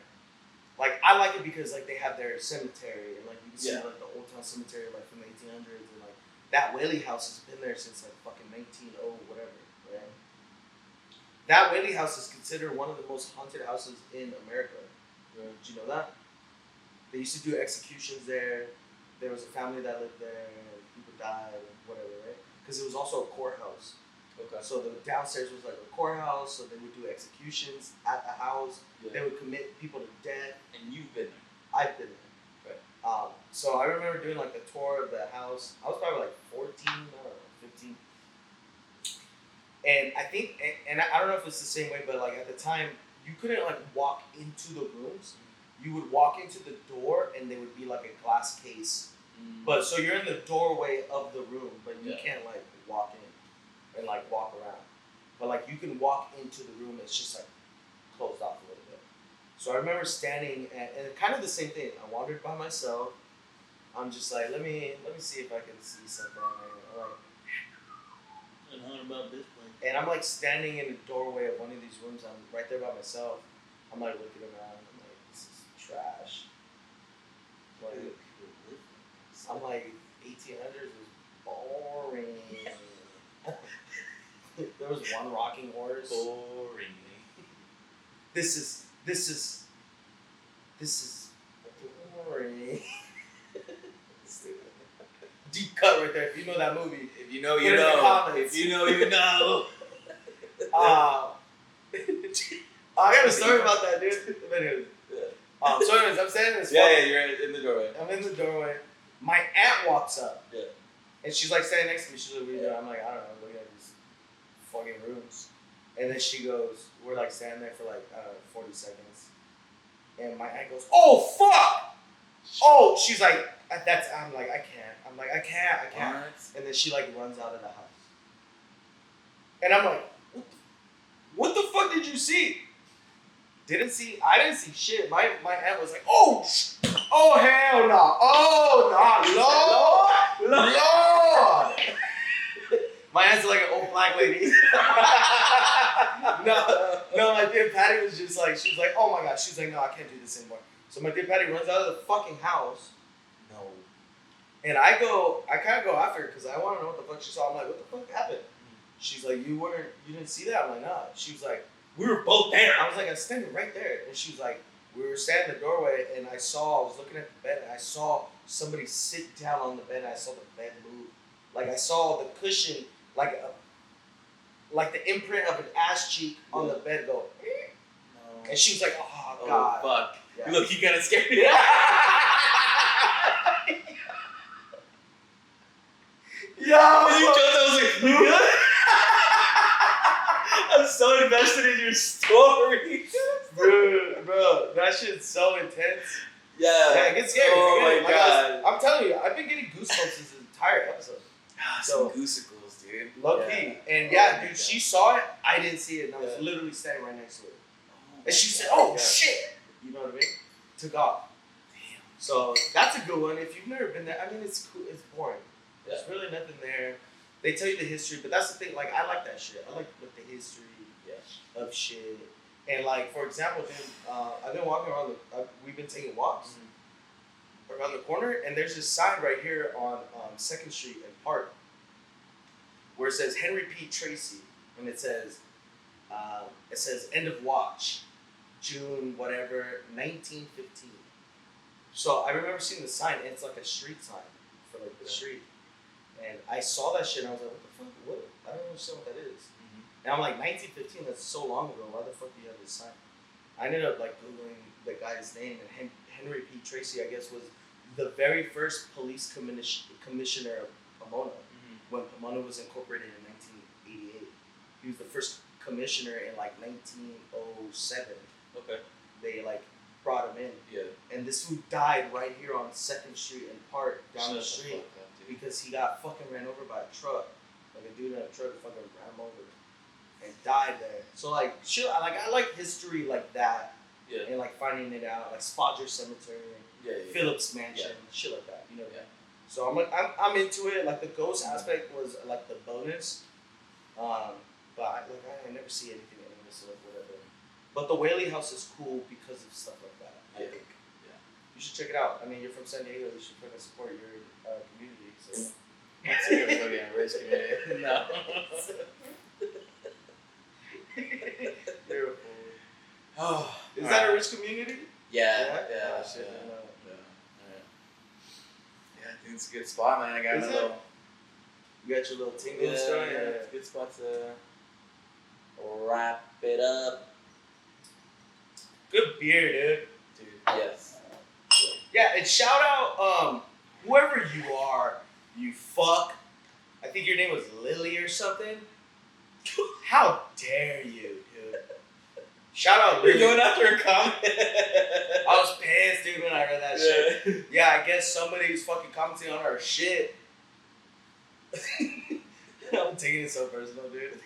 Like I like it because like they have their cemetery and like you can see like the Old Town cemetery like from the 1800s and like that Whaley House has been there since like fucking 1900 whatever, right? That Whaley House is considered one of the most haunted houses in America. Did you know that? They used to do executions there. There was a family that lived there and people died and whatever, right? Because it was also a courthouse. Okay. So the downstairs was like a courthouse, so they would do executions at the house. Yeah. They would commit people to death. And you've been there. I've been there. Right. So I remember doing like the tour of the house. I was probably like 14, I don't know, 15. And I think, and I don't know if it's the same way, but like at the time, you couldn't like walk into the rooms. You would walk into the door and there would be like a glass case. But so you're in the doorway of the room, but you can't like walk in and like walk around. But like you can walk into the room, it's just like closed off a little bit. So I remember standing and kind of the same thing. I wandered by myself. I'm just like, let me see if I can see something. About this place. And I'm like standing in the doorway of one of these rooms. I'm right there by myself. I'm like looking around. I'm like, this is trash. Like, I'm like, 1800s was boring. There was one rocking horse. Boring. This is boring. Deep cut right there. If you know that movie, if you know, you know. If you know, you know. I got a story about that, dude. So anyways, I'm standing in this. Yeah, you're in the doorway. I'm in the doorway. My aunt walks up. Yeah. And she's like standing next to me. She's like, what are you doing? I'm like, I don't know, looking at these fucking rooms. And then she goes, we're like standing there for like, 40 seconds. And my aunt goes, oh, fuck! Oh, she's like, I'm like, I can't. I can't. What? And then she like runs out of the house. And I'm like, what the fuck did you see? I didn't see shit. My aunt was like, oh hell no. Oh no. Lord. My aunt's like an old black lady. No, my dear Patty was just like, she was like, oh my god. She was like, no, I can't do this anymore. So my dear Patty runs out of the fucking house. No. And I kind of go after her because I want to know what the fuck she saw. I'm like, what the fuck happened? She's like, you didn't see that? I'm like, nah. She was like, we were both there. I was like, I was standing right there. And she was like, we were standing in the doorway and I was looking at the bed and I saw somebody sit down on the bed and I saw the bed move. Like I saw the cushion, like the imprint of an ass cheek on the bed go. No. And she was like, oh god. Oh fuck. Yeah. Look, you kind of scared me. Yo! I was like, you good? I'm so invested in your story. Bro, that shit's so intense. Yeah. Yeah, it gets scary. Oh my god. I'm telling you, I've been getting goosebumps this entire episode. Some goosicles, dude. Low key. And yeah, dude, she saw it. I didn't see it. And I was literally standing right next to her. And she said, oh shit. You know what I mean? Took off. Damn. So that's a good one. If you've never been there, I mean, it's cool. It's boring. There's really nothing there. they tell you the history, but that's the thing. Like, I like that shit. I like the history of shit. And like, for example, dude, I've been walking around. We've been taking walks around the corner, and there's this sign right here on 2nd Street and Park, where it says Henry P. Tracy, and it says end of watch, June whatever 1915. So I remember seeing the sign, and it's like a street sign for like the street, and I saw that shit, and I was like, what the fuck? What? I don't understand what that is. And I'm like, 1915. That's so long ago. Why the fuck do you have this sign? I ended up like googling the guy's name, and Henry P. Tracy, I guess, was the very first police commissioner of Pomona when Pomona was incorporated in 1988. He was the first commissioner in like 1907. Okay. They like brought him in. Yeah. And this dude died right here on 2nd Street and Park down the street because he got fucking ran over by a truck. Like a dude in a truck fucking ran him over and died there. So like shit, I like history like that. Yeah. And like finding it out, like Spodger Cemetery, Phillips Mansion, shit like that. You know. Yeah. So I'm like I'm into it. Like the ghost aspect was like the bonus. But I never see anything anyway, so like whatever. But the Whaley House is cool because of stuff like that. I think. Yeah. You should check it out. I mean, you're from San Diego. You should fucking support your community. So. That's a fucking rich community. No. You're a fool. Oh, is that a rich community? Yeah. Yeah. I think it's a good spot, man. I got a little. You got your little tingle story. Yeah, it's a good spot to wrap it up. Good beer, dude. Yes. Yeah, and shout out whoever you are, you fuck. I think your name was Lily or something. How dare you, dude? Shout out Lily. You're going after a comment. I was pissed, dude, when I read that shit. Yeah, I guess somebody was fucking commenting on our shit. I'm taking it so personal, dude.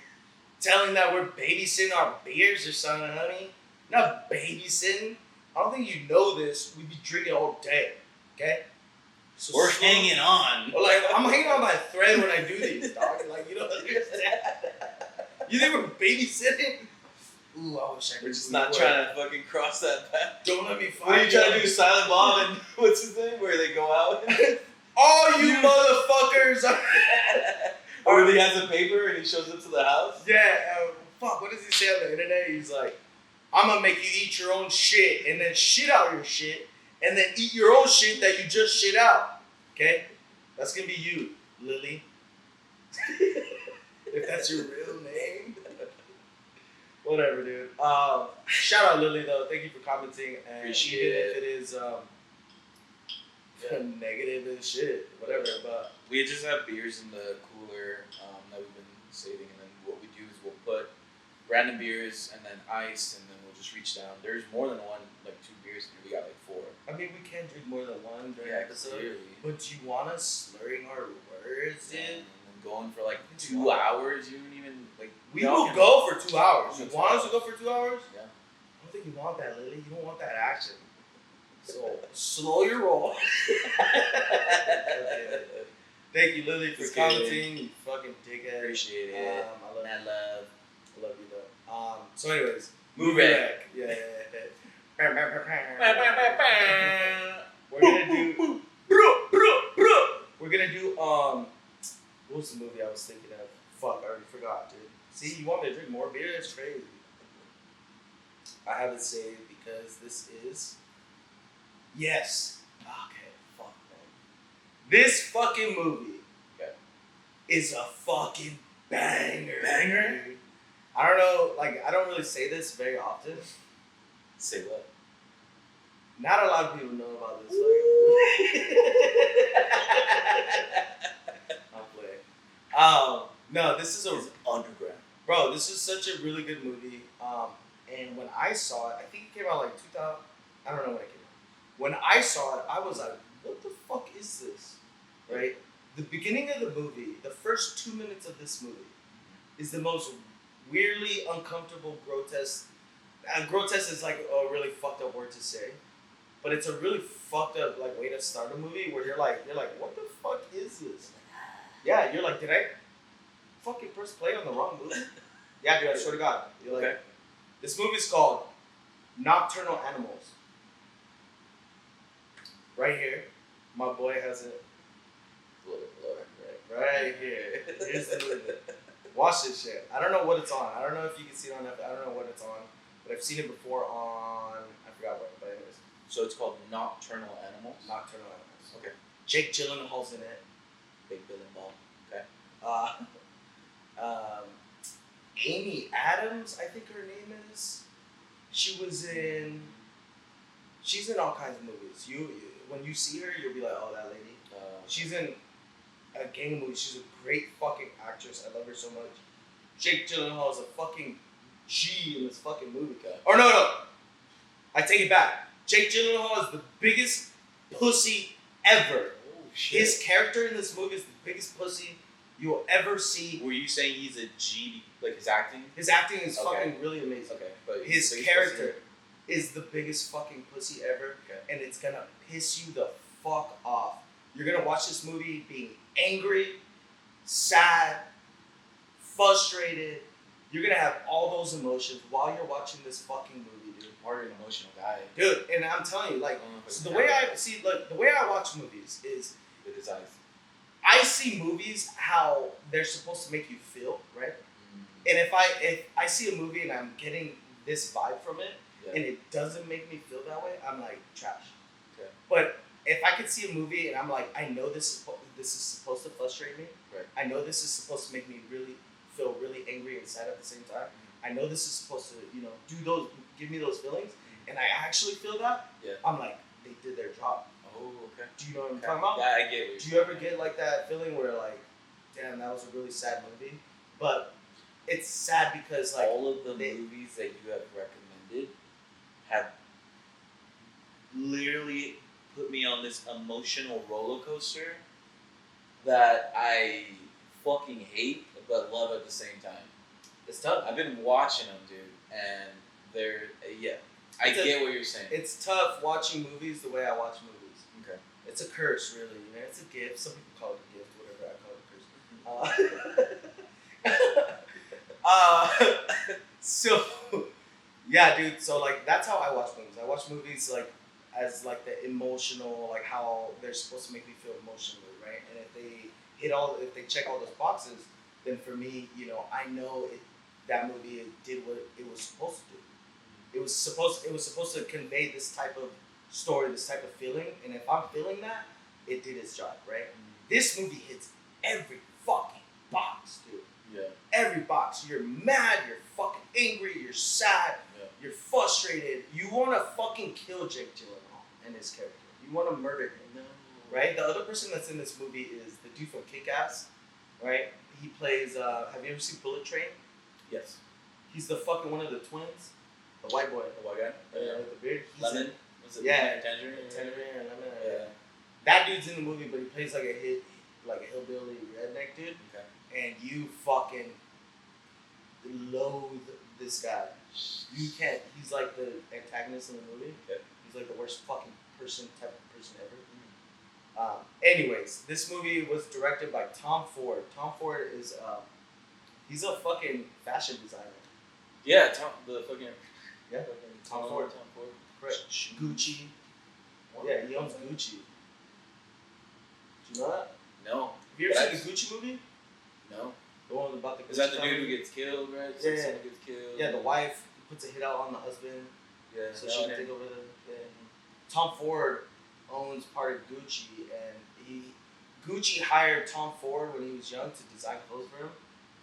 Telling that we're babysitting our beers or something, honey. Not babysitting. I don't think you know this. We be drinking all day, okay? So we're hanging on. Like, I'm hanging on by a thread when I do these, dog. Like, you don't understand. You think we're babysitting? Ooh, I wish I could. We're just not trying to fucking cross that path. Don't let me find What are you trying to do, Silent Bob and what's his name? Where they go out? All you motherfuckers are... Or he has a paper and he shows up to the house? Yeah, fuck, what does he say on the internet? He's like, I'm gonna make you eat your own shit and then shit out your shit and then eat your own shit that you just shit out. Okay? That's gonna be you, Lily. If that's your real name. Whatever, dude. Shout out Lily though. Thank you for commenting. And appreciate even it. if it is negative and shit, whatever. But we just have beers in the cooler that we've been saving, and then what we do is we'll put random beers and then ice, and then we'll just reach down. There's more than one, like 2 beers here. We got like 4. I mean, we can drink more than one during the episode. Clearly. But do you want us slurring our words, dude? And then going for like 2 hours. You don't even like. We will go for 2 hours. You want us to go for 2 hours? Yeah. I don't think you want that, Lily. You don't want that action. So slow your roll. Okay. Thank you, Lily, for commenting. You fucking dickhead. Appreciate it. I love Mad love. I love you though. So anyways, movie rec. Yeah. We're gonna do. We're gonna do. What was the movie I was thinking of? Fuck, I already forgot, dude. See, you want me to drink more beer? That's crazy. I have it saved because this is. Yes. Okay. Fuck, man. This fucking movie is a fucking banger. Banger? Dude. I don't know. Like, I don't really say this very often. Say what? Not a lot of people know about this fucking movie. I'm playing. No, this is underground. Bro, this is such a really good movie. And when I saw it, I think it came out like 2000. I don't know when it came out. When I saw it, I was like, what the fuck is this? Right? The beginning of the movie, the first 2 minutes of this movie, is the most weirdly uncomfortable, grotesque. Grotesque is like a really fucked up word to say. But it's a really fucked up like way to start a movie where you're like, what the fuck is this? Yeah, you're like, did I fucking press play on the wrong movie? Yeah, dude, I swear to God. You're like, Okay. this movie's called Nocturnal Animals. Right here. My boy has it. Right here. Here's the movie. Watch this shit. I don't know what it's on. I don't know if you can see it on Netflix. I don't know what it's on. But I've seen it before on... I forgot what. But anyways. So it's called Nocturnal Animals? Nocturnal Animals. Okay. Jake Gyllenhaal's in it. Big Bill and Ball. Okay. Amy Adams, I think her name is. She was in... She's in all kinds of movies. You when you see her, you'll be like, oh, that lady. She's in a gang movie. She's a great fucking actress. I love her so much. Jake Gyllenhaal is a fucking G in this fucking movie. Or no. I take it back. Jake Gyllenhaal is the biggest pussy ever. Oh, shit. His character in this movie is the biggest pussy you will ever see. Were you saying he's a G, like his acting? His acting is fucking really amazing. Okay. But his character is the biggest fucking pussy ever. Okay. And it's gonna piss you the fuck off. You're gonna watch this movie being angry, sad, frustrated. You're gonna have all those emotions while you're watching this fucking movie, dude. Part of an emotional guy. Dude, and I'm telling you, like, so the way I watch movies is with his eyes. I see movies how they're supposed to make you feel, right? Mm-hmm. And if I see a movie and I'm getting this vibe from it, and it doesn't make me feel that way, I'm like trash. Okay. But if I could see a movie and I'm like, I know this is supposed to frustrate me. Right. I know this is supposed to make me feel really angry and sad at the same time. Mm-hmm. I know this is supposed to, give me those feelings, and I actually feel that. Yeah. I'm like, they did their job. Oh, okay. Do you know what I'm talking about? Yeah, I get it. Do you ever get like that feeling where like, damn, that was a really sad movie, but it's sad because like all of the movies that you have recommended have literally put me on this emotional roller coaster that I fucking hate but love at the same time. It's tough. I've been watching them, dude, and they're I get what you're saying. It's tough watching movies the way I watch movies. Okay. It's a curse, really. You know, it's a gift. Some people call it a gift, whatever. I call it a curse. So, yeah, dude. So, like, that's how I watch movies. I watch movies, like, as, like, the emotional, like, how they're supposed to make me feel emotionally, right? And if they check all those boxes, then for me, you know, I know that movie did what it was supposed to do. It was supposed to convey this type of story, this type of feeling, and if I'm feeling that, it did its job, right? Mm-hmm. This movie hits every fucking box, dude. Yeah. Every box. You're mad, you're fucking angry, you're sad, you're frustrated. You want to fucking kill Jake Gyllenhaal and his character. You want to murder him. No. Right? The other person that's in this movie is the dude from Kick-Ass, right? He plays, have you ever seen Bullet Train? Yes. He's the fucking one of the twins. The white boy. The white guy? With the beard. Lemon? Was it Tangerine or lemon. Yeah. That dude's in the movie, but he plays like a hillbilly redneck dude. Okay. And you fucking loathe this guy. You can't. He's like the antagonist in the movie. Okay. He's like the worst fucking type of person ever. Mm-hmm. Anyways, this movie was directed by Tom Ford. Tom Ford is he's a fucking fashion designer. Yeah, Tom Ford. Right. Gucci. Yeah, he owns Gucci. Do you know that? No. Have you ever seen the Gucci movie? No. The one about the Gucci. Is that the dude who gets killed, right? Yeah. Someone gets killed. Yeah, the wife puts a hit out on the husband. Yeah. So she can take over the. Yeah. Tom Ford owns part of Gucci, and Gucci hired Tom Ford when he was young to design clothes for him.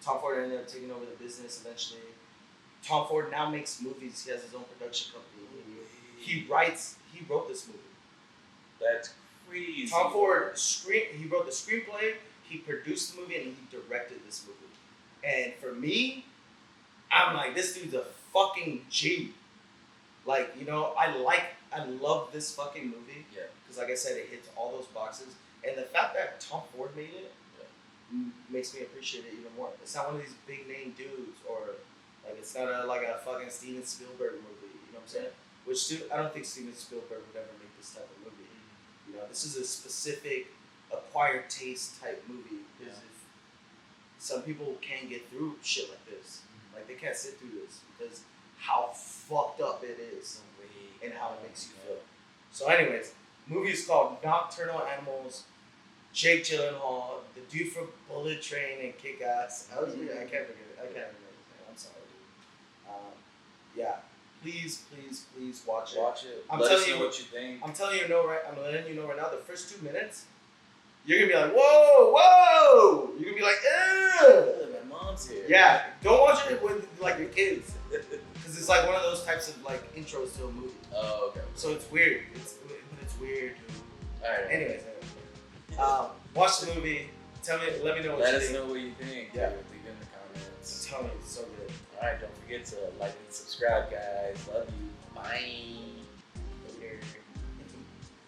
Tom Ford ended up taking over the business eventually. Tom Ford now makes movies. He has his own production company. He wrote this movie. That's crazy. Tom Ford he wrote the screenplay, he produced the movie, and he directed this movie. And for me, I'm like, this dude's a fucking G. Like, you know, I love this fucking movie. Yeah. Because like I said, it hits all those boxes. And the fact that Tom Ford made it makes me appreciate it even more. It's not one of these big name dudes, or like it's not like a fucking Steven Spielberg movie. You know what I'm saying? Which I don't think Steven Spielberg would ever make this type of movie. You know, this is a specific acquired taste type movie. Because if some people can't get through shit like this. Like they can't sit through this because how fucked up it is and how it makes you feel. So anyways, movie is called Nocturnal Animals. Jake Gyllenhaal, the dude from Bullet Train and Kick Ass. I can't forget it. I can't remember his name. I'm sorry, dude. Yeah. Please watch it. Watch it. I'm Let telling us know you what you think. I'm letting you know right now, the first 2 minutes, you're gonna be like, whoa! You're gonna be like, ugh! My mom's here. Yeah, don't watch it with like your kids. Because it's like one of those types of like intros to a movie. Oh, okay. So it's weird. It's weird, dude. Alright. Anyways. Watch the movie. Let me know what Let you us think. know what you think. Yeah. Leave it in the comments. Tell me, it's so good. Alright, don't forget to like and subscribe, guys. Love you. Bye.